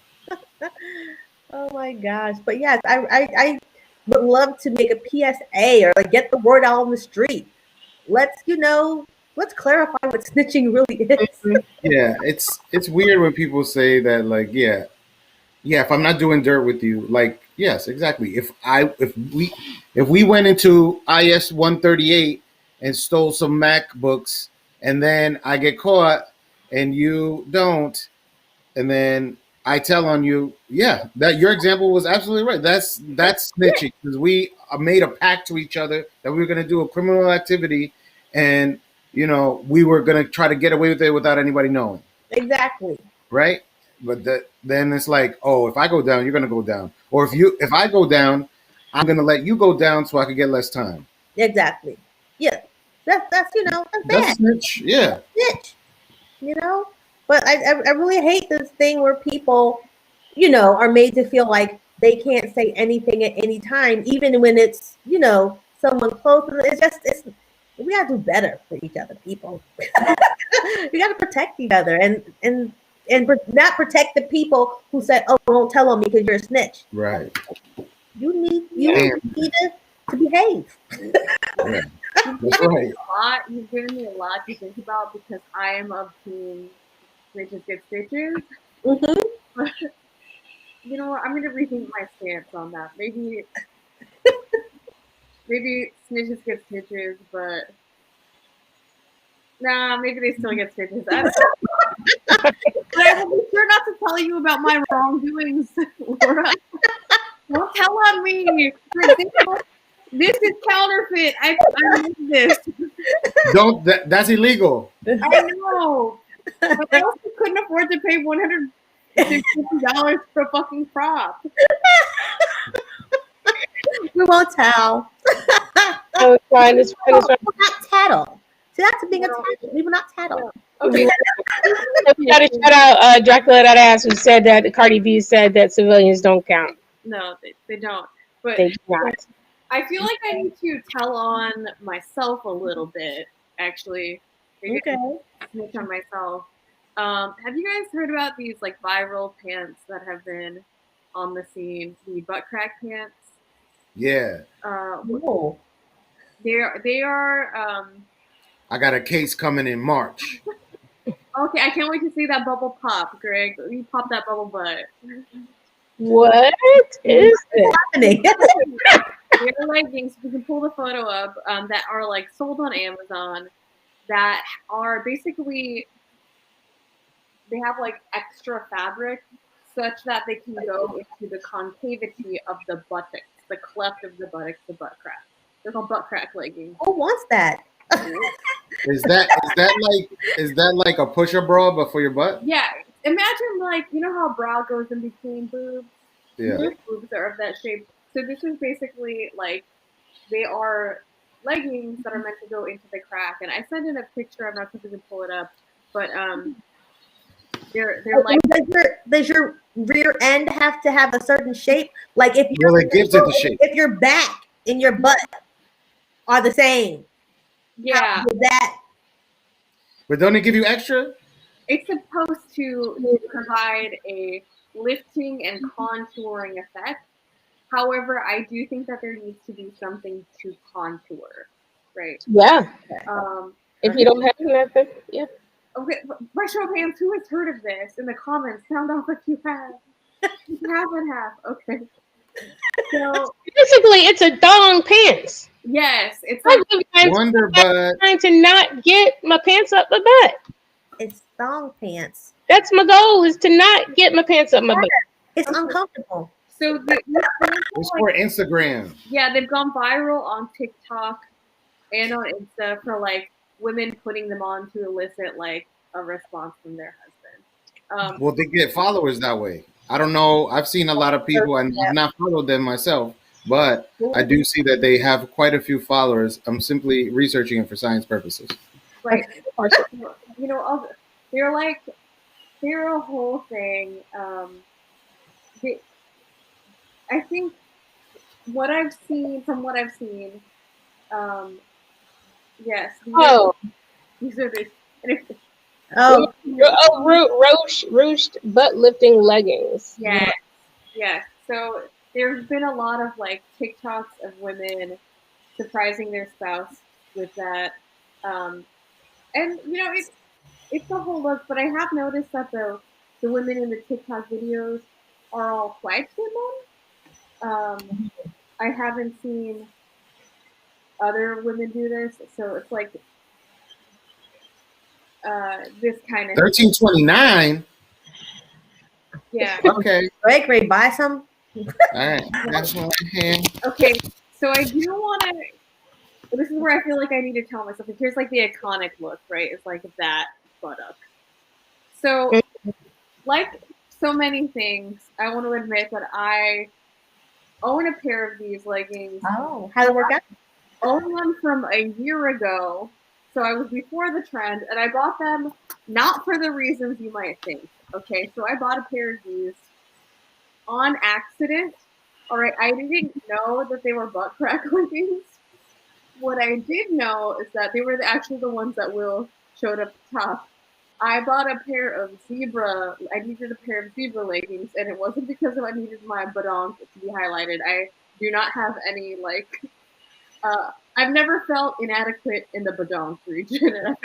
Oh my gosh. But yes, I would love to make a PSA or like get the word out on the street. Let's clarify what snitching really is. Yeah, it's weird when people say that, like, yeah, if I'm not doing dirt with you, like, yes, exactly. If we went into IS 138 and stole some MacBooks and then I get caught and you don't, and then I tell on you, yeah, that your example was absolutely right. That's snitching because we made a pact to each other that we were going to do a criminal activity, and we were gonna try to get away with it without anybody knowing, Exactly. right? But then it's like, oh, if I go down, you're gonna go down, or if I go down, I'm gonna let you go down so I can get less time. Exactly. Yeah. That's that's That's bad. snitch. Yeah. Snitch. But I really hate this thing where people, are made to feel like they can't say anything at any time, even when it's, someone close. It's we gotta do better for each other, people. We gotta protect each other and not protect the people who said, "Oh, don't tell on me because you're a snitch." Right. You need Damn. to behave. Yeah. That's right. You've given me a lot to think about because I am of team snitches get stitches. Mm-hmm. You know what? I'm gonna rethink my stance on that. Maybe snitches get stitches, but nah, maybe they still get stitches. I don't know. But I will be sure not to tell you about my wrongdoings, Laura. Don't tell on me. For example, this is counterfeit. I need this. Don't. That's illegal. I know. But I also couldn't afford to pay $150 for a fucking prop. We won't tell. Oh, it's fine. It's fine. It's fine. We will not tattle. See, that's being a tattle. We will not tattle. Okay. We got to shout out Dracula that ass who said that Cardi B said that civilians don't count. No, they don't. But They do not. I feel like I need to tell on myself a little bit, actually. Maybe Okay. snitch on myself. Have you guys heard about these like viral pants that have been on the scene? The butt crack pants. Yeah. No. They are. I got a case coming in March. Okay, I can't wait to see that bubble pop, Greg. You pop that bubble butt. What is it happening? They're leggings. We can pull the photo up. That are like sold on Amazon. That are basically they have like extra fabric, such that they can go into the concavity of the buttocks, the cleft of the buttocks, the butt crack. They're called butt crack leggings. Who wants that? Is that like a pusher bra but for your butt? Yeah. Imagine like how a bra goes in between boobs. Yeah. Your boobs are of that shape. So this is basically like they are leggings that are meant to go into the crack. And I sent in a picture. I'm not sure if you can pull it up, but they're like. Does your rear end have to have a certain shape? Like if it gives it the shape. If your back and your butt are the same. Yeah. That. But don't it give you extra? It's supposed to provide a lifting and contouring effect. However, I do think that there needs to be something to contour, right? Yeah. If you don't have nothing, yeah. Okay, by show of hands, who has heard of this in the comments? Sound off if you have. You have and have. Okay. So basically, it's a thong pants. Yes, it's like Wonder Butt. Trying to not get my pants up my butt. It's thong pants. That's my goal: is to not get my pants up my butt. It's uncomfortable. So it's for Instagram. Yeah, they've gone viral on TikTok and on Insta for like women putting them on to elicit like a response from their husband. Well, they get followers that way. I don't know. I've seen a lot of people, and I've not followed them myself, but I do see that they have quite a few followers. I'm simply researching it for science purposes. Right. They're a whole thing. I think from what I've seen, yes. These are the Roche butt lifting leggings. Yeah. Yeah. So there's been a lot of like TikToks of women surprising their spouse with that. And it's a whole look, but I have noticed that the women in the TikTok videos are all white women. I haven't seen other women do this, so it's like this kind of 1329. Yeah. Okay. Great. Buy some. All right. That's one hand. Okay. So I do want to. This is where I feel like I need to tell myself, here's like the iconic look, right? It's like that buttock. So, like so many things, I want to admit that I own a pair of these leggings. Oh, how did it work out? Own them from a year ago. So I was before the trend, and I bought them not for the reasons you might think. Okay, so I bought a pair of these on accident. All right, I didn't know that they were butt crack leggings. What I did know is that they were actually the ones that Will showed up top. I bought a pair of I needed a pair of zebra leggings, and it wasn't because I needed my badonk to be highlighted. I do not have any, like, I've never felt inadequate in the badonk region, and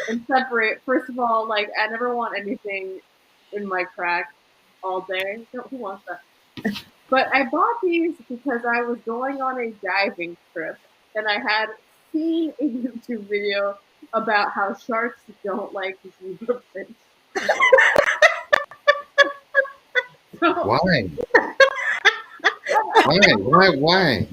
and separate. First of all, like, I never want anything in my crack all day. Who wants that? But I bought these because I was going on a diving trip, and I had seen a YouTube video about how sharks don't like zebra fish. Why? Why?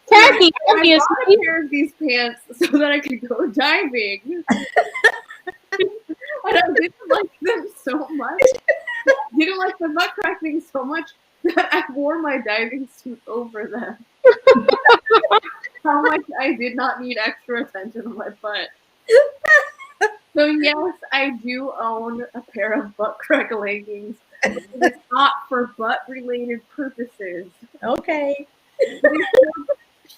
Tacky, I bought a pair of these pants so that I could go diving. And I didn't like them so much. Didn't like the butt cracking so much that I wore my diving suit over them. How much I did not need extra attention on my butt. So yes, I do own a pair of butt crack leggings. It's not for butt related purposes. Okay. It's for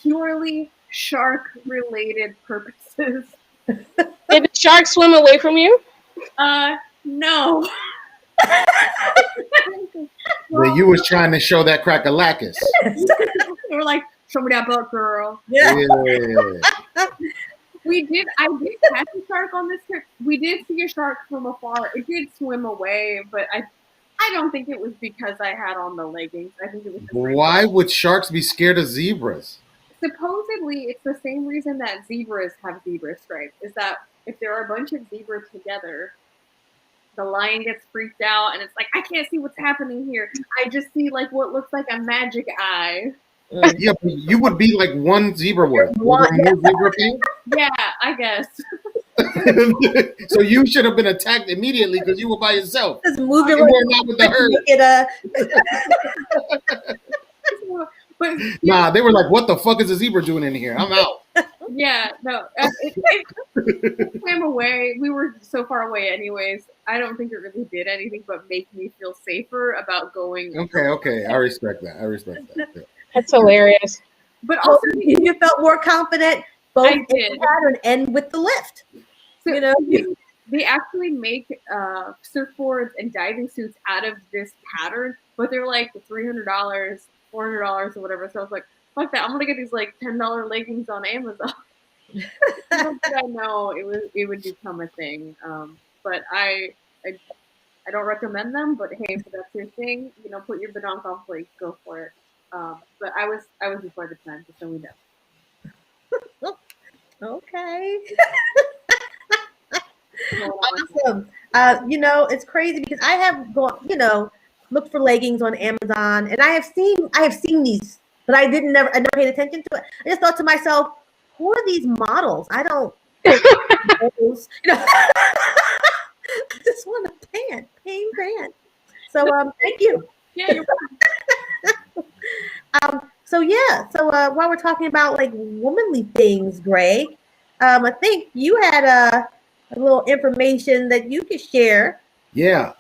purely shark related purposes. Did the shark swim away from you? No. Well, you was trying to show that crack-a-lackus. They were like, show me that butt, girl. Yeah. I did catch a shark on this trip. We did see a shark from afar. It did swim away, but I don't think it was because I had on the leggings. I think it was just Why would sharks be scared of zebras? supposedly it's the same reason that zebras have zebra stripes. Is that if there are a bunch of zebras together, the lion gets freaked out and it's like, I can't see what's happening here. I just see like what looks like a magic eye. Yeah, but you would be like one zebra worth. Zebra thing? Yeah, I guess. So you should have been attacked immediately because you were by yourself. Just move your You were not with the herd. Nah, they were like, "What the fuck is a zebra doing in here? I'm out." Yeah, no, it swam away. We were so far away, anyways. I don't think it really did anything but make me feel safer about going. Okay, I respect that. Yeah. That's hilarious. But also, you felt more confident both in the pattern and with the lift. So, you know, they actually make surfboards and diving suits out of this pattern, but they're like $300, $400 or whatever. So I was like, fuck that! I'm gonna get these like $10 leggings on Amazon. I know it would become a thing, but I don't recommend them. But hey, if that's your thing, put your badonk on plate, go for it. But I was before the trend, just so we know. Okay. Awesome. It's crazy because I have gone, looked for leggings on Amazon, and I have seen these, but I never paid attention to it. I just thought to myself, who are these models? I don't. I just want a plain pant. So thank you. Yeah, you're So while we're talking about like womanly things, Greg, I think you had a little information that you could share. Yeah,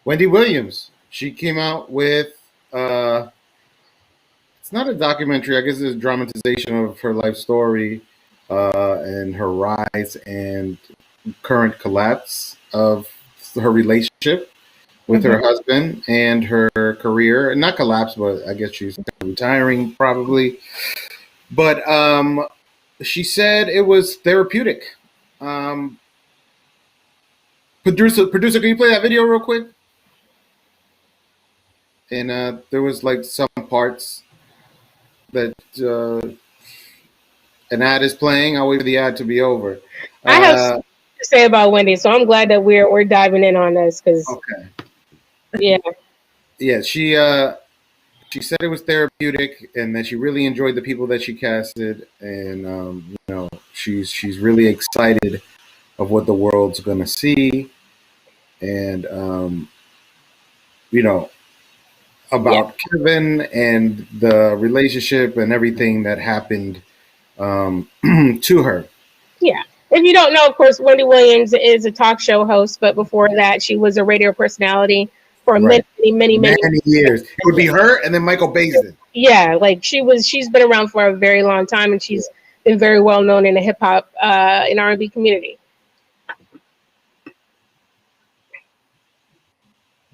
Wendy Williams. She came out with it's not a documentary. I guess it's a dramatization of her life story and her rise and current collapse of her relationship with her husband and her career. Not collapse, but I guess she's retiring probably. But she said it was therapeutic. Producer, can you play that video real quick? And there was like some parts that an ad is playing. I'll wait for the ad to be over. I have something to say about Wendy, so I'm glad that we're diving in on this because okay. Yeah. Yeah, she she said it was therapeutic and that she really enjoyed the people that she casted, and she's really excited of what the world's gonna see, and about Kevin and the relationship and everything that happened to her. Yeah. If you don't know, of course, Wendy Williams is a talk show host, but before that, she was a radio personality for Right. many years. It would be her and then Michael Baisden. Yeah, like she's been around for a very long time, and she's been very well known in the hip hop and R&B community.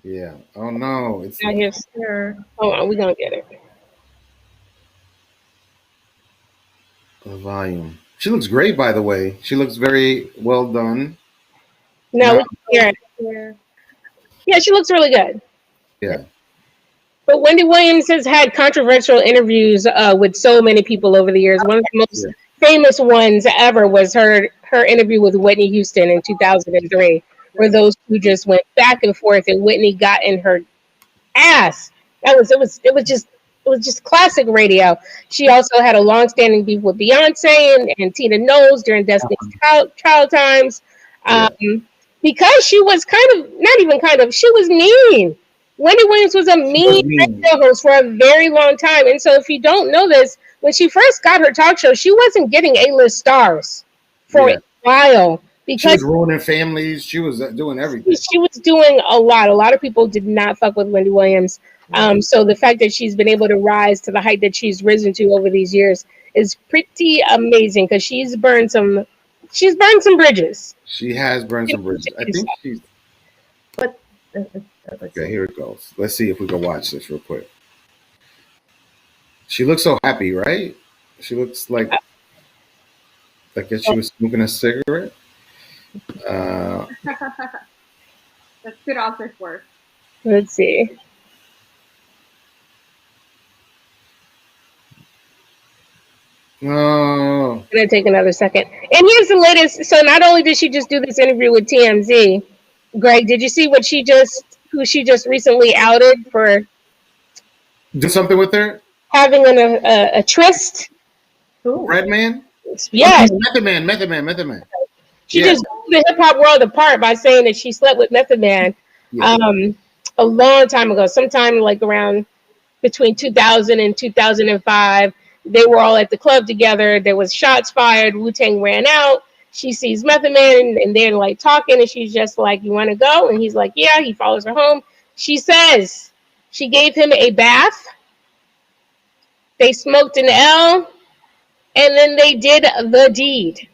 Yeah. Oh no, it's Now here's her. Hold on, we're gonna get it. the volume. She looks great, by the way. She looks very well done. No, we can hear it. Yeah, she looks really good. Yeah. But Wendy Williams has had controversial interviews with so many people over the years. One of the most famous ones ever was her interview with Whitney Houston in 2003, where those two just went back and forth, and Whitney got in her ass. It was just classic radio. She also had a long-standing beef with Beyonce and Tina Knowles during Destiny's Child times, because she was she was mean. Wendy Williams was a mean radio host for a very long time. And so if you don't know this, when she first got her talk show, she wasn't getting A-list stars for a while. Because she was ruining families. She was doing everything. She was doing a lot. A lot of people did not fuck with Wendy Williams. So the fact that she's been able to rise to the height that she's risen to over these years is pretty amazing, because she's burned some bridges. She has burned some bridges. I think she's... Okay, here it goes. Let's see if we can watch this real quick. She looks so happy, right? She looks like if she was smoking a cigarette. That's good office work. Let's see. Oh. It's gonna take another second. And here's the latest. So not only did she just do this interview with TMZ, Greg, did you see who she just recently outed for do something with her? Having a tryst? Redman? Yes. Method Man. She just blew the hip hop world apart by saying that she slept with Method Man a long time ago, sometime like around between 2000 and 2005. They were all at the club together. There was shots fired. Wu-Tang ran out. She sees Method Man and they're like talking, and she's just like, "You want to go?" And he's like, "Yeah." He follows her home. She says she gave him a bath. They smoked an L, and then they did the deed.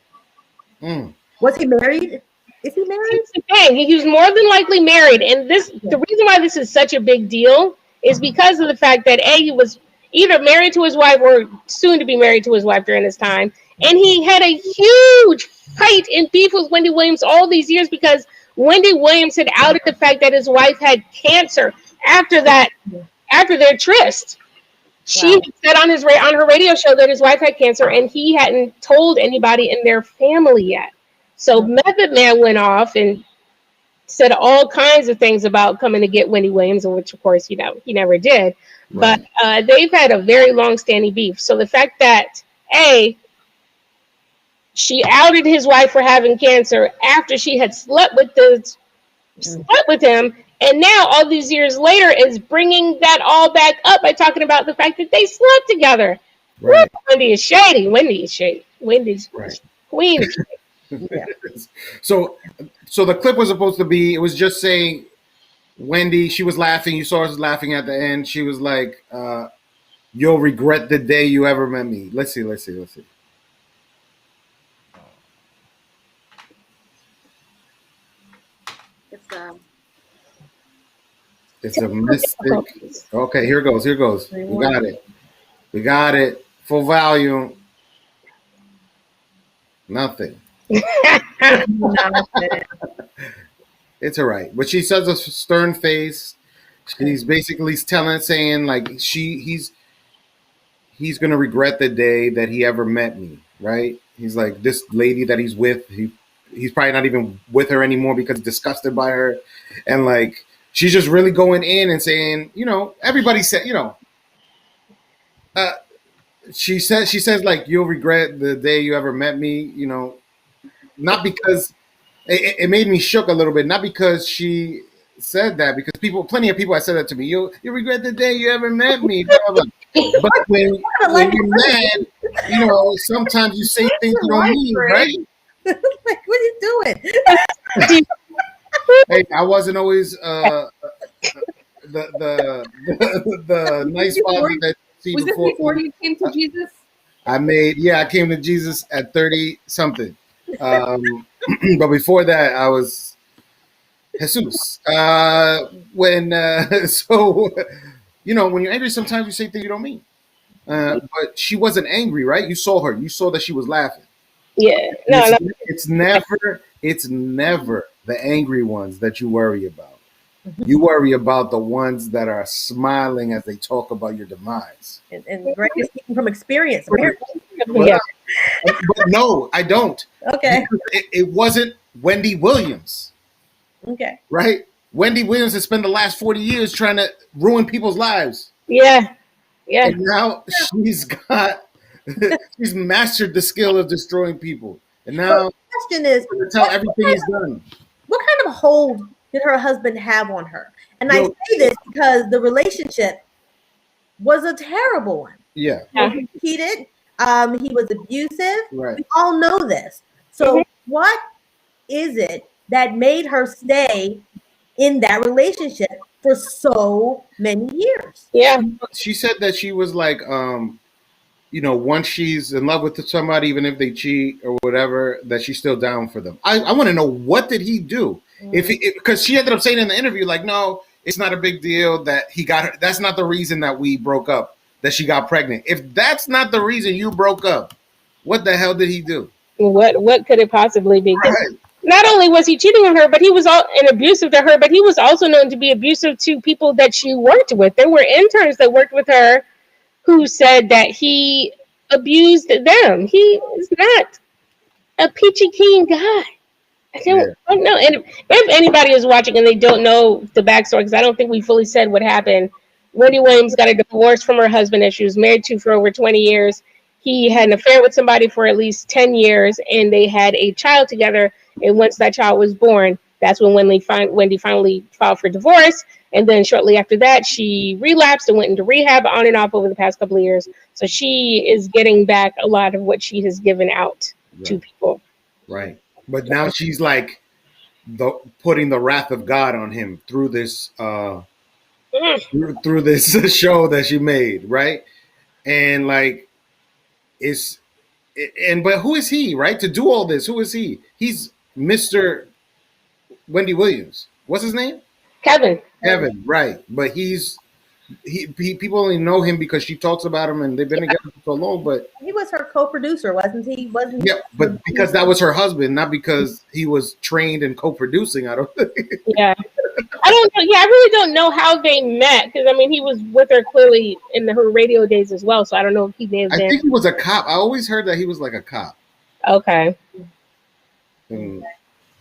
Was he married? Is he married? Here's the thing. He was more than likely married. And the reason why this is such a big deal is because of the fact that he was either married to his wife or soon to be married to his wife during this time. And he had a huge fight and beef with Wendy Williams all these years because Wendy Williams had outed the fact that his wife had cancer after their tryst. She said on her radio show that his wife had cancer, and he hadn't told anybody in their family yet. So Method Man went off and said all kinds of things about coming to get Wendy Williams, which of course he never did. Right. But they've had a very long-standing beef. So the fact that she outed his wife for having cancer after she had slept with him. And now, all these years later, is bringing that all back up by talking about the fact that they slept together. Right. Wendy is shady. Wendy's queen. Yeah. So the clip was supposed to be, it was just saying Wendy, she was laughing. You saw her laughing at the end. She was like, "You'll regret the day you ever met me." Let's see. It's a mystic. Okay, here goes. We got it. Full volume. Nothing. It's all right. But she says a stern face. She's basically saying like he's gonna regret the day that he ever met me, right? He's like, this lady that he's with, he's probably not even with her anymore because he's disgusted by her. And like she's just really going in and saying, everybody said, she says like you'll regret the day you ever met me. You know, not because it made me shook a little bit. Not because she said that, because plenty of people have said that to me. You regret the day you ever met me. Blah, blah, blah. But when you're mad, you know, sometimes you say things you don't mean, right? Like, what are you doing? Hey, I wasn't always the nice father that you see Was this before. before you came to Jesus? I came to Jesus at 30 something. But before that, I was Jesus. So, you know, when you're angry, sometimes you say things you don't mean. But she wasn't angry, right? You saw her. You saw that she was laughing. Yeah. It's never the angry ones that you worry about. You worry about the ones that are smiling as they talk about your demise. And Greg is speaking from experience, apparently. But, but no, I don't. Okay. It wasn't Wendy Williams, Okay. right? Wendy Williams has spent the last 40 years trying to ruin people's lives. Yeah. And now she's mastered the skill of destroying people. And now the question is, tell everything he's done. What kind of hold did her husband have on her? And I say this because the relationship was a terrible one. Yeah. He cheated. He was abusive. Right. We all know this. So what is it that made her stay in that relationship for so many years? Yeah. She said that she was like, you know, once she's in love with somebody, even if they cheat or whatever, that she's still down for them. I want to know, what did he do? Because she ended up saying in the interview, like, no, it's not a big deal that he got her. That's not the reason that we broke up, that she got pregnant. If that's not the reason you broke up, what the hell did he do? What could it possibly be? Right. Not only was he cheating on her, but he was abusive to her, but he was also known to be abusive to people that she worked with. There were interns that worked with her who said that he abused them. He is not a peachy keen guy. I don't know. And if anybody is watching and they don't know the backstory, because I don't think we fully said what happened. Wendy Williams got a divorce from her husband that she was married to for over 20 years. He had an affair with somebody for at least 10 years, and they had a child together. And once that child was born, that's when Wendy finally filed for divorce. And then shortly after that, she relapsed and went into rehab on and off over the past couple of years. So she is getting back a lot of what she has given out to people. Right. But now she's like putting the wrath of God on him through this through this show that she made, right? And like but who is he, right? To do all this, who is he? He's Mr. Wendy Williams. What's his name? Kevin, right. But people only know him because she talks about him and they've been together for so long, but he was her co-producer, wasn't he? Yeah, but because that was her husband, not because he was trained in co-producing. I don't think. Yeah. I don't know. Yeah, I really don't know how they met, because I mean he was with her clearly in her radio days as well, so I don't know if he may have been. I think he was a cop. I always heard that he was like a cop. Okay. And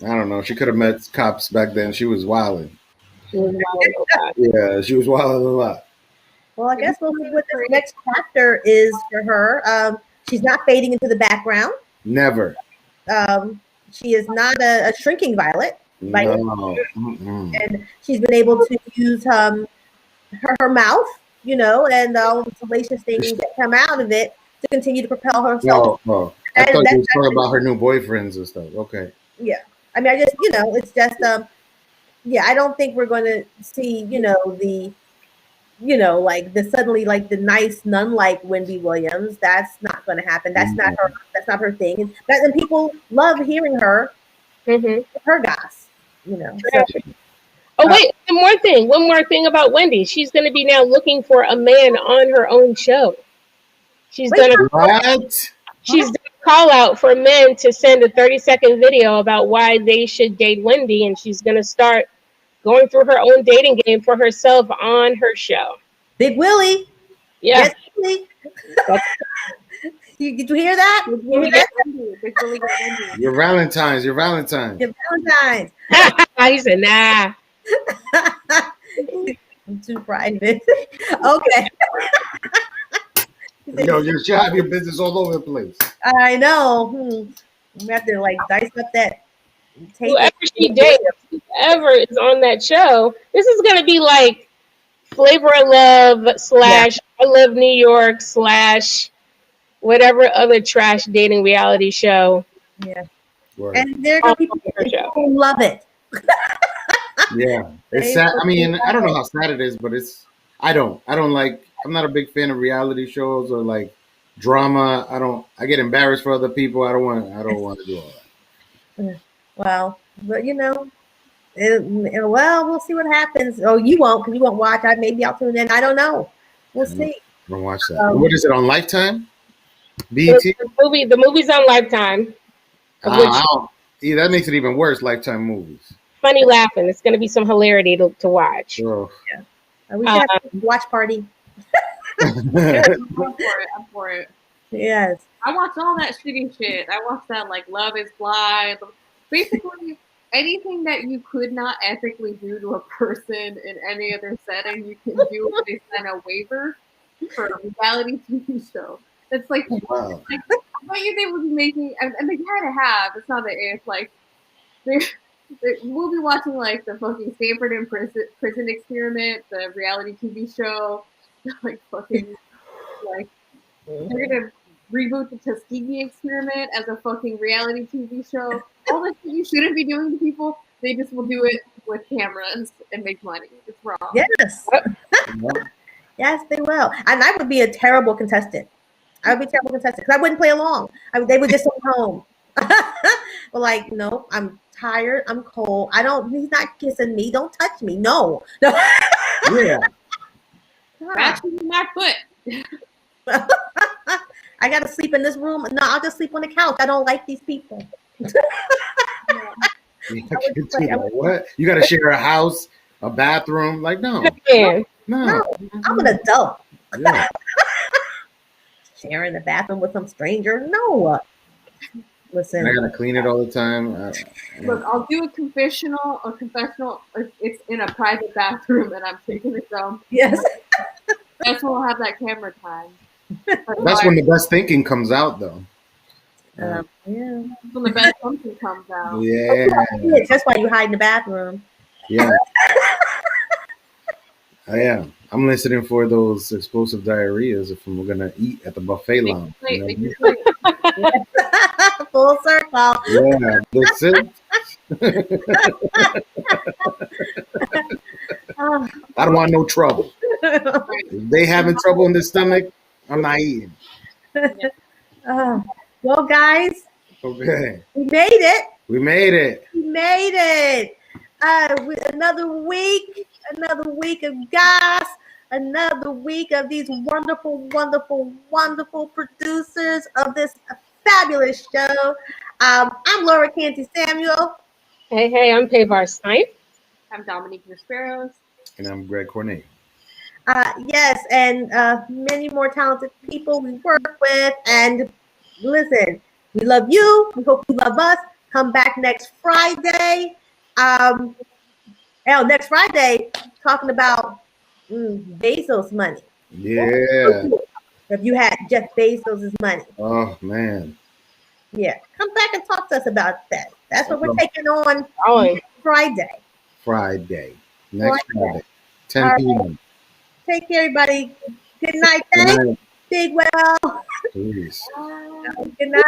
I don't know. She could have met cops back then. She was wilding. Yeah, she was wilding a lot. Well, I guess we'll see what the next chapter is for her. She's not fading into the background. Never. She is not a shrinking violet. No. And she's been able to use her mouth, you know, and all the salacious things that come out of it to continue to propel herself. Oh. I thought you were talking about her new boyfriends and stuff. Okay. Yeah. I mean, it's just, I don't think we're going to see, like the nice nun-like Wendy Williams. That's not going to happen. That's not her. That's not her thing. And people love hearing her, her goss, So. Oh wait, one more thing about Wendy. She's going to be now looking for a man on her own show. She's done a call out for men to send a 30-second video about why they should date Wendy, and she's going to start going through her own dating game for herself on her show. Big Willie. Yeah. Yes, Willie. Did you hear that? Your Valentine's. He said, nah. I'm too private. Okay. Yo, you should have your business all over the place. I know. You have to like dice up that tape. Whoever she dates, whoever is on that show, this is gonna be like Flavor of Love / I Love New York / whatever other trash dating reality show. Yeah. Word. And there are people who love it. Yeah, it's sad. I mean, I don't know how sad it is, but it's. I don't like. I'm not a big fan of reality shows or like drama. I get embarrassed for other people. I don't want to do all that. Well, but well, we'll see what happens. Oh, you won't, because you won't watch. Maybe I'll tune in. I don't know. We'll see. I don't watch that. What is it on Lifetime? BET? The movie's on Lifetime. Yeah, that makes it even worse. Lifetime movies. Funny laughing. It's going to be some hilarity to watch. Oh. Yeah. We should have a watch party. I'm for it. Yes. I watched all that shitty shit. I watched that like Love is Blind. Basically, anything that you could not ethically do to a person in any other setting, you can do when they sign a waiver for a reality TV show. It's like, wow. What you think would be making, and they kind of have. It's not that it's like we'll be watching like the fucking Stanford in prison experiment, the reality TV show, like fucking like they're gonna reboot the Tuskegee experiment as a fucking reality TV show. All this shit you shouldn't be doing to people, they just will do it with cameras and make money. It's wrong. Yes. Yes, they will. And I would be a terrible contestant. I would be a terrible contestant because I wouldn't play along. They would just send home. But like, no, I'm tired. I'm cold. He's not kissing me. Don't touch me. No. Yeah. Actually, my foot. I gotta sleep in this room. No, I'll just sleep on the couch. I don't like these people. What? You got to share a house, a bathroom? Like, no. No. I'm an adult. Yeah. Sharing the bathroom with some stranger? No. Listen. I got to clean it all the time. Look, I'll do a confessional. It's in a private bathroom and I'm taking a dump. Yes. That's when we'll have that camera time. That's when the best thinking comes out, though. Yeah. When the best thinking comes out. Yeah. That's why you hide in the bathroom. Yeah. I am. I'm listening for those explosive diarrheas if we're going to eat at the buffet lounge. Full circle. Yeah, that's it. I don't want no trouble. If they having trouble in the stomach, I'm not eating. Well, guys. Okay. We made it. We made it. We made it. Another week of Goss. Another week of these wonderful, wonderful, wonderful producers of this fabulous show. I'm Laura Canty Samuel. Hey, I'm Pavar Snipe. I'm Dominique Vesperos. And I'm Greg Cornet. Yes, and many more talented people we work with. And listen, we love you. We hope you love us. Come back next Friday. Next Friday, talking about Bezos' money. Yeah. If you had Jeff Bezos' money. Oh, man. Yeah. Come back and talk to us about that. That's what we're taking on Friday. Next Friday. 10 p.m. Take care, everybody. Good night. Thanks. Big well. Peace. Good night.